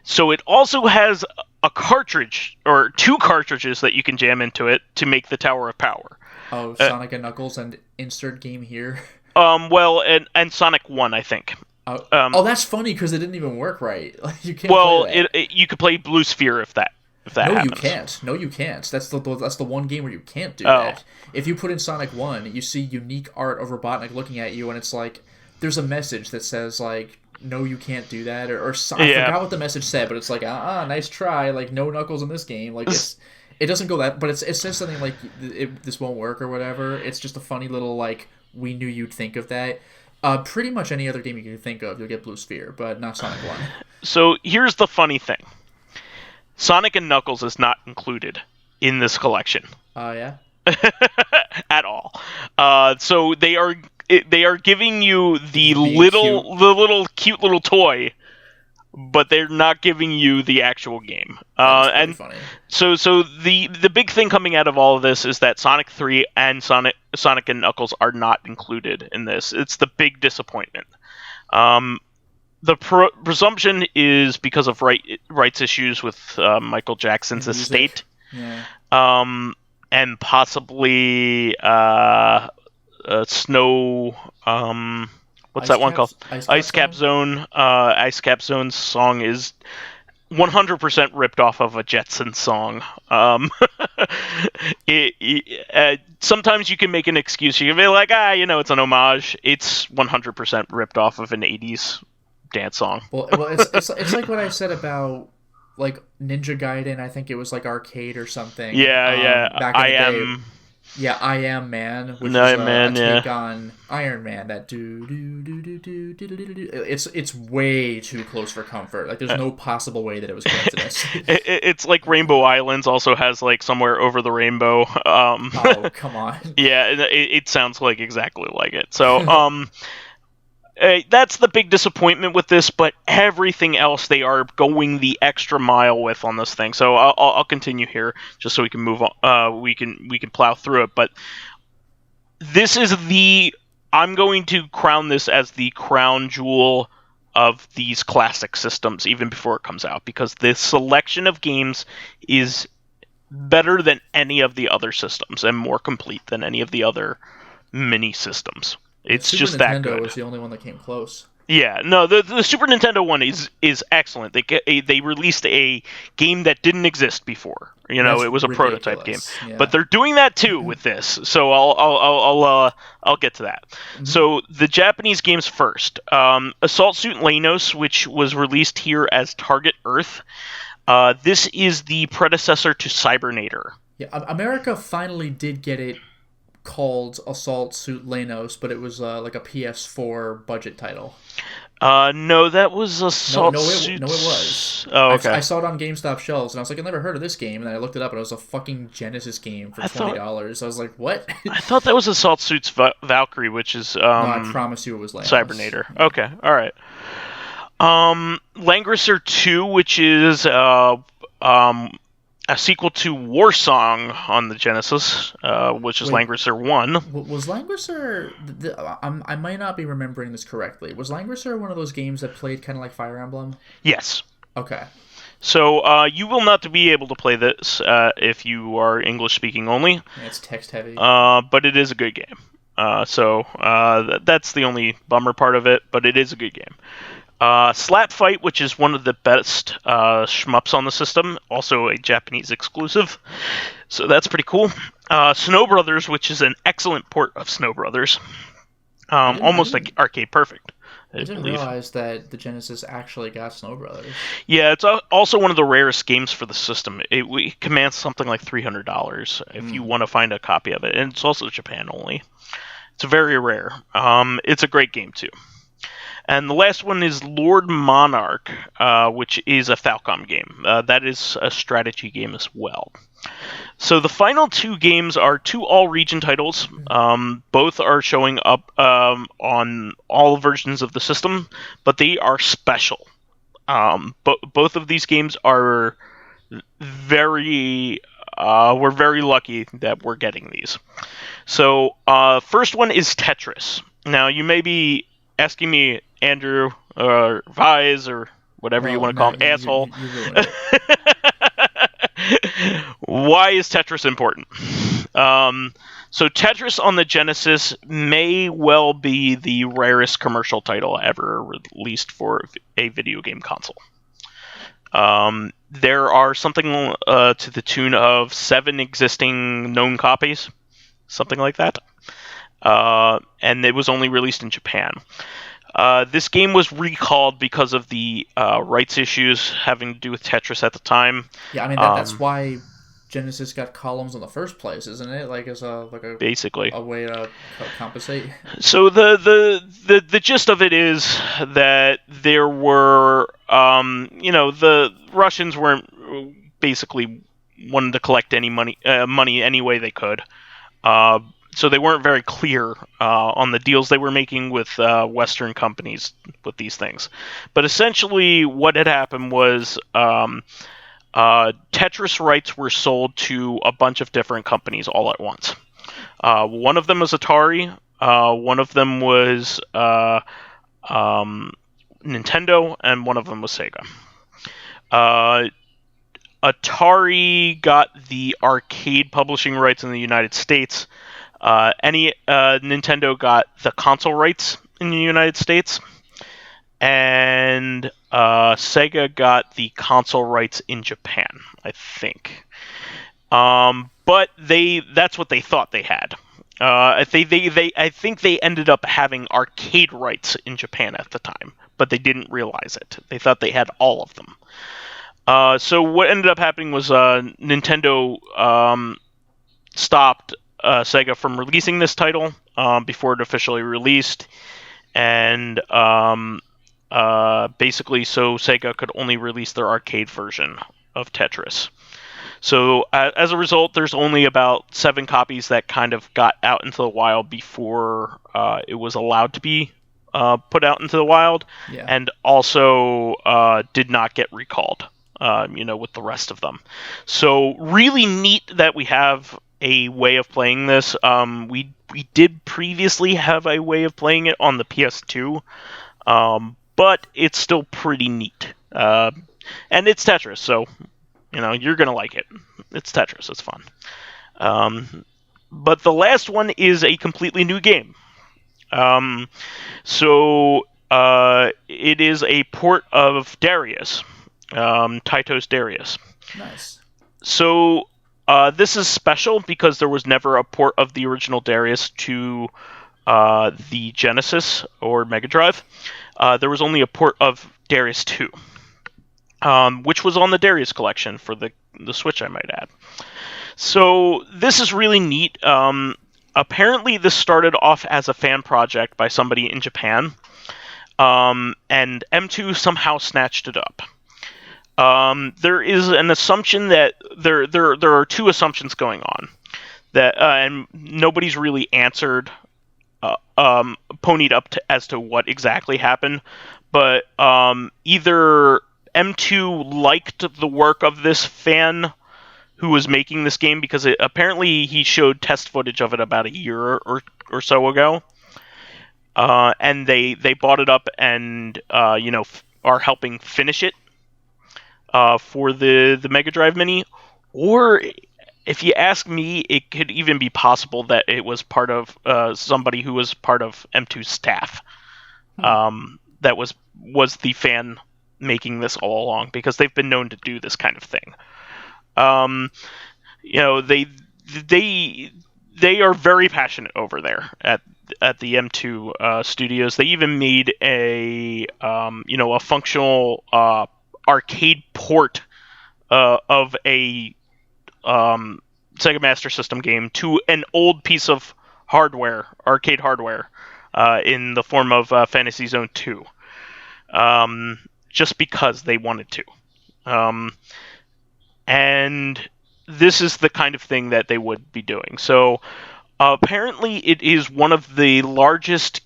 So it also has a cartridge, or 2 cartridges that you can jam into it to make the Tower of Power. Oh, Sonic and Knuckles and insert game here. Well, and Sonic 1, I think. That's funny because it didn't even work right. Like, you can't. Well, play that. You could play Blue Sphere if that happens. You can't. No, you can't. That's the one game where you can't do that. If you put in Sonic 1, you see unique art of Robotnik looking at you, and it's like there's a message that says like, no, you can't do that, or I forgot what the message said, but it's like, nice try, like, no Knuckles in this game, like, it doesn't go that, but it says something like, this won't work, or whatever. It's just a funny little, like, we knew you'd think of that. Pretty much any other game you can think of, you'll get Blue Sphere, but not Sonic 1. So, here's the funny thing. Sonic and Knuckles is not included in this collection. Yeah? At all. So, they are giving you the little cute little toy, but they're not giving you the actual game. And funny. So the big thing coming out of all of this is that Sonic 3 and Sonic and Knuckles are not included in this. It's the big disappointment. The presumption is because of rights issues with Michael Jackson's estate. Yeah. And possibly Snow, what's that one called? Ice Cap Zone. Ice Cap Zone's song is 100% ripped off of a Jetsons song. Sometimes you can make an excuse. You can be like, it's an homage. It's 100% ripped off of an 80s dance song. Well, it's like what I said about like Ninja Gaiden. I think it was like arcade or something. Yeah. Back in the day. Yeah, I Am Man, which is a take on Iron Man. That do. It's way too close for comfort. Like, there's no possible way that it was coincidence. It's like Rainbow Islands also has like Somewhere Over the Rainbow. Oh, come on. Yeah, it sounds like exactly like it. So, that's the big disappointment with this, but everything else they are going the extra mile with on this thing. So I'll continue here just so we can move on. We can plow through it. But this is I'm going to crown this as the crown jewel of these classic systems even before it comes out, because the selection of games is better than any of the other systems and more complete than any of the other mini systems. It's just that good. Nintendo was the only one that came close. Yeah, no, the Super Nintendo one is excellent. They released a game that didn't exist before. It was a prototype game, but they're doing that too with this. So I'll get to that. Mm-hmm. So the Japanese games first. Assault Suit Lanos, which was released here as Target Earth. This is the predecessor to Cybernator. Yeah, America finally did get it called Assault Suit Lanos, but it was like a PS4 budget title. No, that was Assault Suit. No, it was. Oh, okay. I saw it on GameStop shelves, and I was like, I've never heard of this game. And then I looked it up, and it was a fucking Genesis game for $20. I was like, what? I thought that was Assault Suits Valkyrie, which is no, I promise you it was Lanos. Cybernator. Okay, all right. Langrisser 2, which is a sequel to War Song on the Genesis, which is Langrisser 1. Was Langrisser... I might not be remembering this correctly. Was Langrisser one of those games that played kind of like Fire Emblem? Yes. Okay. So you will not be able to play this if you are English-speaking only. Yeah, it's text-heavy. But it is a good game. So that's the only bummer part of it, but it is a good game. Slap Fight, which is one of the best shmups on the system, also a Japanese exclusive, so that's pretty cool. Snow Brothers, which is an excellent port of Snow Brothers, almost like arcade perfect. I didn't realize that the Genesis actually got Snow Brothers. Yeah, it's also one of the rarest games for the system. It commands something like $300 if you want to find a copy of it, and it's also Japan only. It's very rare. It's a great game too. And the last one is Lord Monarch, which is a Falcom game. That is a strategy game as well. So the final two games are two all-region titles. Both are showing up on all versions of the system, but they are special. Both of these games are very... we're very lucky that we're getting these. So first one is Tetris. Now, you may be asking me, Andrew, or Vise, or whatever you want to call him, asshole. You why is Tetris important? So Tetris on the Genesis may well be the rarest commercial title ever released for a video game console. There are something to the tune of 7 existing known copies, something like that. And it was only released in Japan. This game was recalled because of the rights issues having to do with Tetris at the time. Yeah, I mean that's why Genesis got columns in the first place, isn't it? Like as basically a way to compensate. So the gist of it is that there were the Russians weren't basically wanted to collect any money any way they could. So they weren't very clear on the deals they were making with Western companies with these things. But essentially what had happened was Tetris rights were sold to a bunch of different companies all at once. One of them was Atari. One of them was Nintendo. And one of them was Sega. Atari got the arcade publishing rights in the United States. Nintendo got the console rights in the United States, and Sega got the console rights in Japan, I think. But that's what they thought they had. I think they ended up having arcade rights in Japan at the time, but they didn't realize it. They thought they had all of them. So what ended up happening was Nintendo stopped Sega from releasing this title before it officially released, and basically so Sega could only release their arcade version of Tetris. So as a result, there's only about 7 copies that kind of got out into the wild before it was allowed to be put out into the wild, and also did not get recalled, with the rest of them. So really neat that we have a way of playing this. We did previously have a way of playing it on the PS2, but it's still pretty neat. And it's Tetris, so you're gonna like it. It's Tetris. It's fun. But the last one is a completely new game. So it is a port of Darius, Taito's Darius. Nice. So this is special because there was never a port of the original Darius to the Genesis or Mega Drive. There was only a port of Darius 2, which was on the Darius collection for the Switch, I might add. So this is really neat. Apparently this started off as a fan project by somebody in Japan, and M2 somehow snatched it up. There is an assumption that there are 2 assumptions going on that and nobody's really answered ponied up as to what exactly happened, but either M2 liked the work of this fan who was making this game, because apparently he showed test footage of it about a year or so ago, and they bought it up and are helping finish it for the Mega Drive Mini, or if you ask me, it could even be possible that it was part of somebody who was part of M2's staff. That was the fan making this all along, because they've been known to do this kind of thing. They are very passionate over there at the M2 studios. They even made a functional arcade port of a Sega Master System game to an old piece of hardware, arcade hardware, in the form of Fantasy Zone 2, just because they wanted to. And this is the kind of thing that they would be doing. So apparently it is one of the largest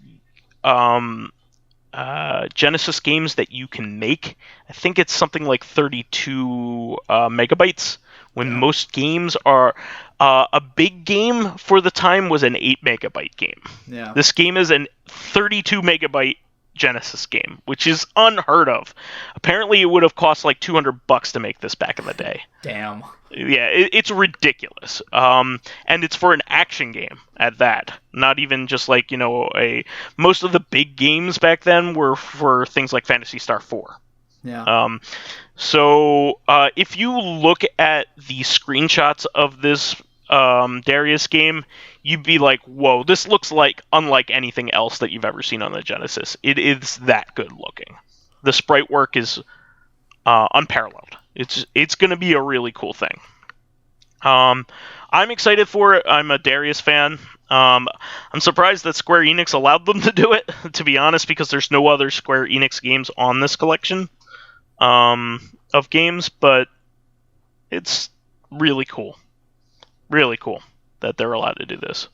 Genesis games that you can make. I think it's something like 32 megabytes, when most games are... a big game for the time was an 8 megabyte game. Yeah. This game is an 32 megabyte Genesis game, which is unheard of. Apparently it would have cost like $200 to make this back in the day. Damn. Yeah, it's ridiculous. And it's for an action game at that. Not even just like, most of the big games back then were for things like Phantasy Star 4. Yeah. So if you look at the screenshots of this Darius game, you'd be like, whoa, this looks like unlike anything else that you've ever seen on the Genesis. It is that good looking. The sprite work is unparalleled. It's going to be a really cool thing. I'm excited for it. I'm a Darius fan. I'm surprised that Square Enix allowed them to do it, to be honest, because there's no other Square Enix games on this collection of games, but it's really cool. Really cool that they're allowed to do this,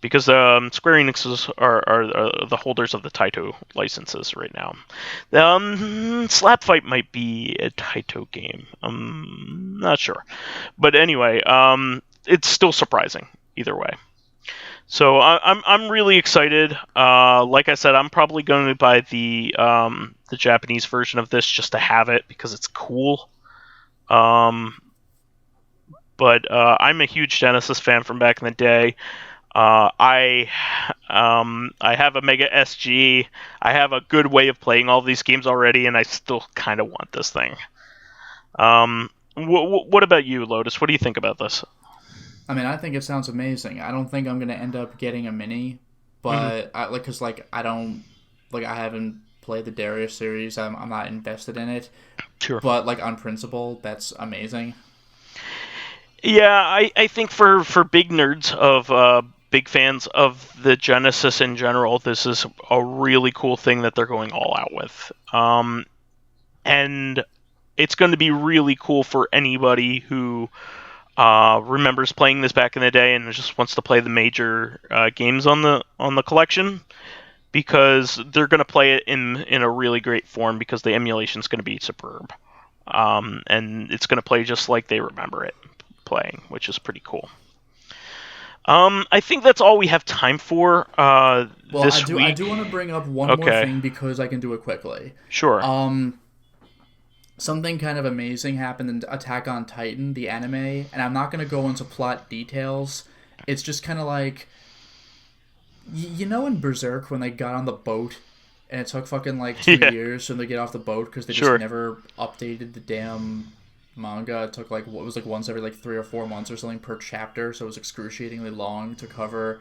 because Square Enix are the holders of the Taito licenses right now. Slapfight might be a Taito game. I'm not sure, but anyway, it's still surprising either way. So I'm really excited. Like I said, I'm probably going to buy the Japanese version of this just to have it, because it's cool. But I'm a huge Genesis fan from back in the day. I have a Mega SG. I have a good way of playing all these games already, and I still kind of want this thing. What about you, Lotus? What do you think about this? I mean, I think it sounds amazing. I don't think I'm gonna end up getting a mini, but I haven't played the Darius series. I'm not invested in it. Sure. But on principle, that's amazing. Yeah, I think for big nerds of big fans of the Genesis in general, this is a really cool thing that they're going all out with. And it's going to be really cool for anybody who remembers playing this back in the day and just wants to play the major games on the collection, because they're going to play it in a really great form, because the emulation is going to be superb. And it's going to play just like they remember it playing, which is pretty cool. I think that's all we have time for this week. I do want to bring up one more thing, because I can do it quickly. Sure. Something kind of amazing happened in Attack on Titan, the anime, and I'm not going to go into plot details. It's just kind of like, in Berserk when they got on the boat, and it took fucking 2 years for them to get off the boat because they just never updated the damn manga. It took once every 3 or 4 months or something per chapter, so it was excruciatingly long to cover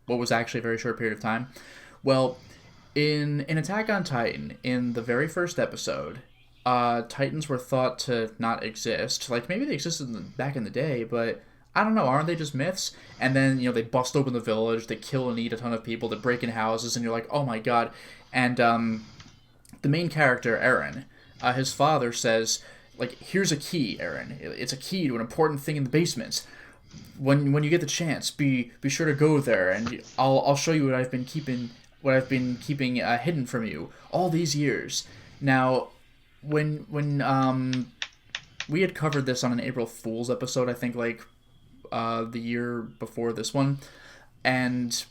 what was actually a very short period of time. Well, in Attack on Titan, in the very first episode, Titans were thought to not exist. Maybe they existed back in the day, but I don't know, aren't they just myths? And then, they bust open the village, they kill and eat a ton of people, they break in houses, and you're like, oh my god. And the main character, Eren, his father says, here's a key, Eren. It's a key to an important thing in the basement. When you get the chance, be sure to go there, and I'll show you what I've been keeping hidden from you all these years. Now, when we had covered this on an April Fool's episode, I think the year before this one, and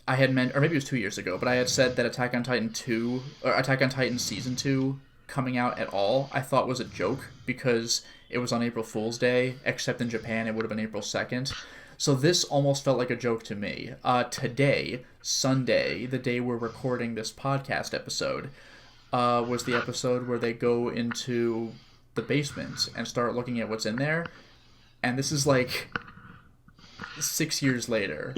I had meant, or maybe it was 2 years ago, but I had said that Attack on Titan 2, or Attack on Titan Season 2 coming out at all, I thought was a joke because it was on April Fool's Day, except in Japan it would have been April 2nd. So this almost felt like a joke to me. Today, Sunday, the day we're recording this podcast episode, was the episode where they go into the basement and start looking at what's in there. And this is like 6 years later.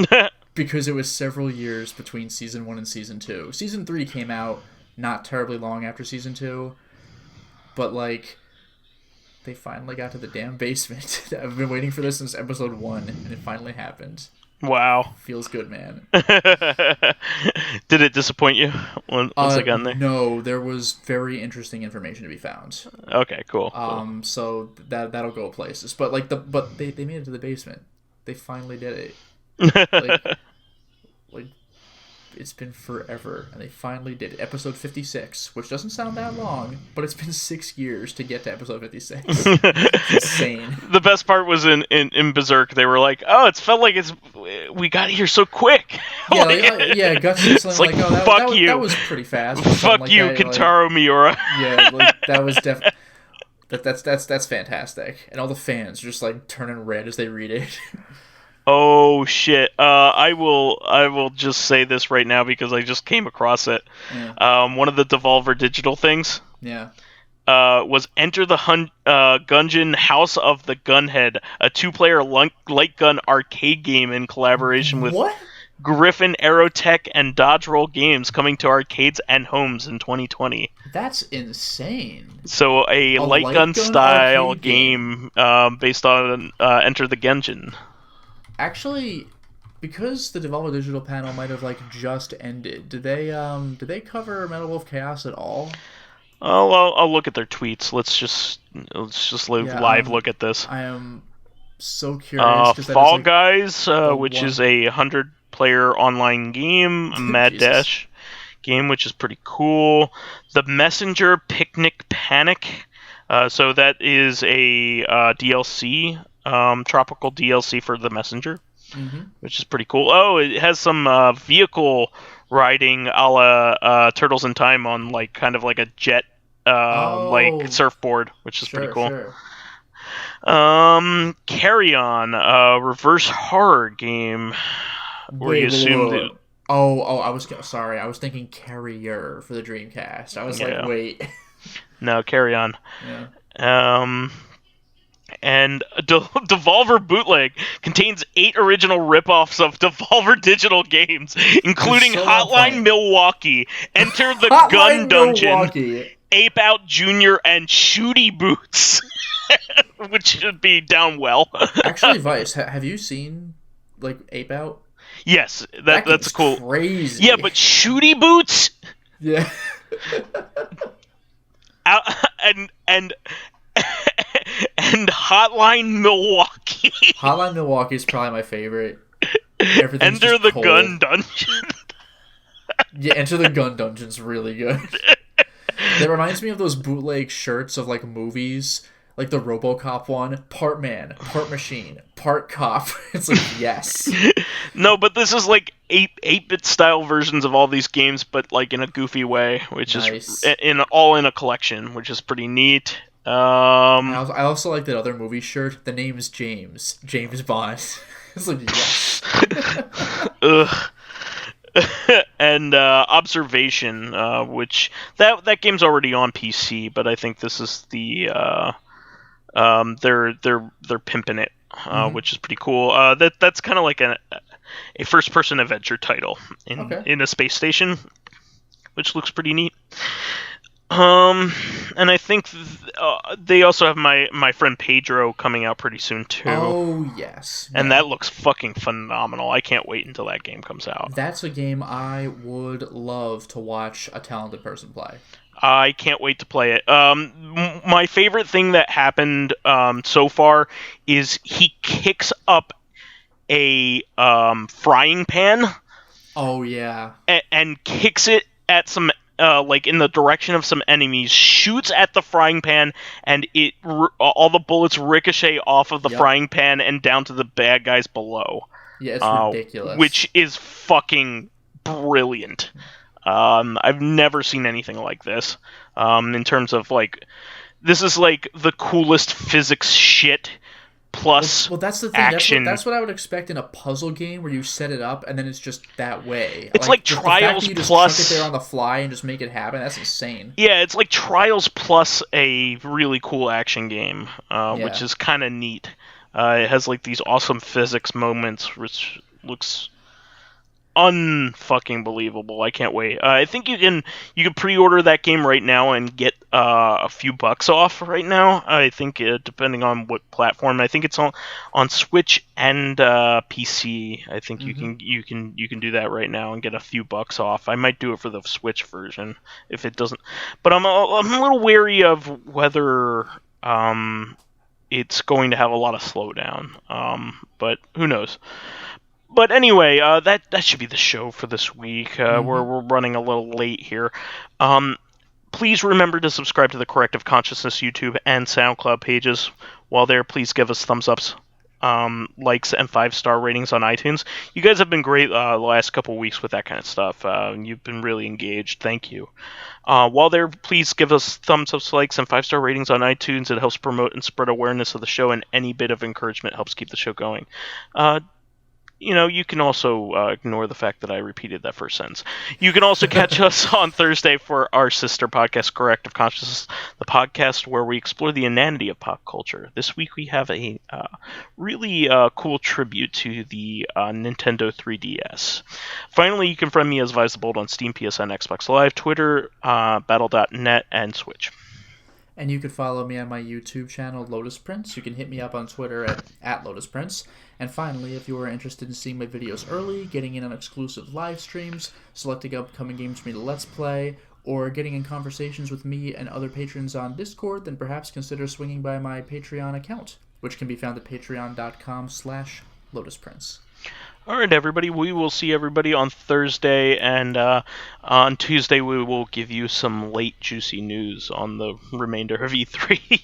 Because it was several years between Season 1 and Season 2. Season 3 came out not terribly long after Season 2. But, like, they finally got to the damn basement. I've been waiting for this since Episode 1, and it finally happened. Wow. Feels good, man. Did it disappoint you once they got in there? No, there was very interesting information to be found. Okay, cool. So that'll go places. But, like, they made it to the basement. They finally did it. like it's been forever, and they finally did it. Episode 56, which doesn't sound that long, but it's been 6 years to get to episode 56. It's insane. The best part was in Berserk. They were like, "Oh, it's felt like we got here so quick." Yeah, Guts is like, "Oh, that was pretty fast." Fuck you, Kentaro Miura. Yeah, like that was definitely. That's fantastic, and all the fans are just like turning red as they read it. Oh shit! I will just say this right now because I just came across it. Yeah. One of the Devolver Digital things. Yeah. Was Enter the Gungeon House of the Gunhead, a 2-player light gun arcade game in collaboration with Griffin Aerotech and Dodge Roll Games, coming to arcades and homes in 2020. That's insane. So a light gun style game based on Enter the Gungeon. Actually, because the Devolver Digital panel might have like just ended, did they cover Metal Wolf Chaos at all? Oh, well, I'll look at their tweets. Let's just live look at this. I am so curious. Fall Guys, which is a 100-player online game, a Mad Dash game, which is pretty cool. The Messenger Picnic Panic. So that is a DLC. Tropical DLC for the Messenger, which is pretty cool. Oh, it has some vehicle riding a la Turtles in Time on like kind of like a jet like surfboard, which is pretty cool. Sure. Carry On, reverse horror game where you assume I was sorry. I was thinking Carrier for the Dreamcast. I was like, wait. No, Carry On. Yeah. And Devolver Bootleg contains 8 original ripoffs of Devolver Digital games, including Hotline Milwaukee, Enter the Gun Dungeon, Ape Out Jr., and Shooty Boots, which should be down well. Actually, Vice, have you seen like Ape Out? Yes, that's cool. Crazy. Yeah, but Shooty Boots. Yeah. And Hotline Milwaukee. Hotline Milwaukee is probably my favorite. Enter the Gun Dungeon. Yeah, Enter the Gun Dungeon's really good. That reminds me of those bootleg shirts of like movies, like the RoboCop one. Part man, part machine, part cop. It's like, yes. No, but this is like 8-bit style versions of all these games, but like in a goofy way, which is in a collection, which is pretty neat. I also like that other movie shirt. The name is James Bond. It's like, yes. Ugh. And Observation, which that game's already on PC, but I think this is the they're pimping it, which is pretty cool. That's kind of like a first-person adventure title in a space station, which looks pretty neat. And I think they also have my friend Pedro coming out pretty soon too. Oh yes, and that looks fucking phenomenal. I can't wait until that game comes out. That's a game I would love to watch a talented person play. I can't wait to play it. My favorite thing that happened so far is he kicks up a frying pan. Oh yeah, and kicks it at some. Like in the direction of some enemies, shoots at the frying pan, and all the bullets ricochet off of the frying pan and down to the bad guys below. Yeah, it's ridiculous. Which is fucking brilliant. I've never seen anything like this. In terms of like, this is like the coolest physics shit plus well, that's the thing. action. That's what I would expect in a puzzle game where you set it up and then it's just that way. It's like the Trials fact that you just plus chuck it there on the fly and just make it happen. That's insane. Yeah, it's like Trials plus a really cool action game, which is kind of neat. It has like these awesome physics moments, which looks unfucking believable. I can't wait. I think you can pre-order that game right now and get a few bucks off right now. I think depending on what platform. I think it's on Switch and PC. I think you can do that right now and get a few bucks off. I might do it for the Switch version if it doesn't. But I'm a little wary of whether it's going to have a lot of slowdown. But who knows? But anyway, that should be the show for this week. We're running a little late here. Please remember to subscribe to the Corrective Consciousness YouTube and Soundcloud pages. While there, please give us thumbs ups, likes, and 5-star ratings on iTunes. You guys have been great the last couple weeks with that kind of stuff. You've been really engaged. Thank you. While there, please give us thumbs ups, likes, and 5-star ratings on iTunes. It helps promote and spread awareness of the show, and any bit of encouragement helps keep the show going. You can also ignore the fact that I repeated that first sentence. You can also catch us on Thursday for our sister podcast, Corrective Consciousness, the podcast where we explore the inanity of pop culture. This week we have a really cool tribute to the Nintendo 3DS. Finally, you can friend me as vysethebold on Steam, PSN, Xbox Live, Twitter, Battle.net, and Switch. And you could follow me on my YouTube channel, Lotus Prince. You can hit me up on Twitter at Lotus Prince. And finally, if you are interested in seeing my videos early, getting in on exclusive live streams, selecting upcoming games for me to Let's Play, or getting in conversations with me and other patrons on Discord, then perhaps consider swinging by my Patreon account, which can be found at patreon.com/LotusPrince. All right, everybody. We will see everybody on Thursday, and on Tuesday we will give you some late juicy news on the remainder of E3.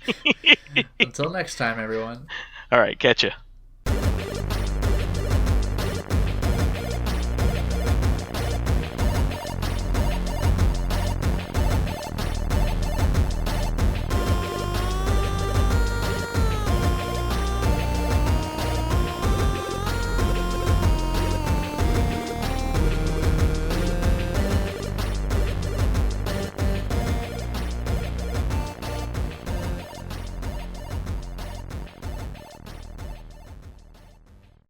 Until next time, everyone. All right, catch ya.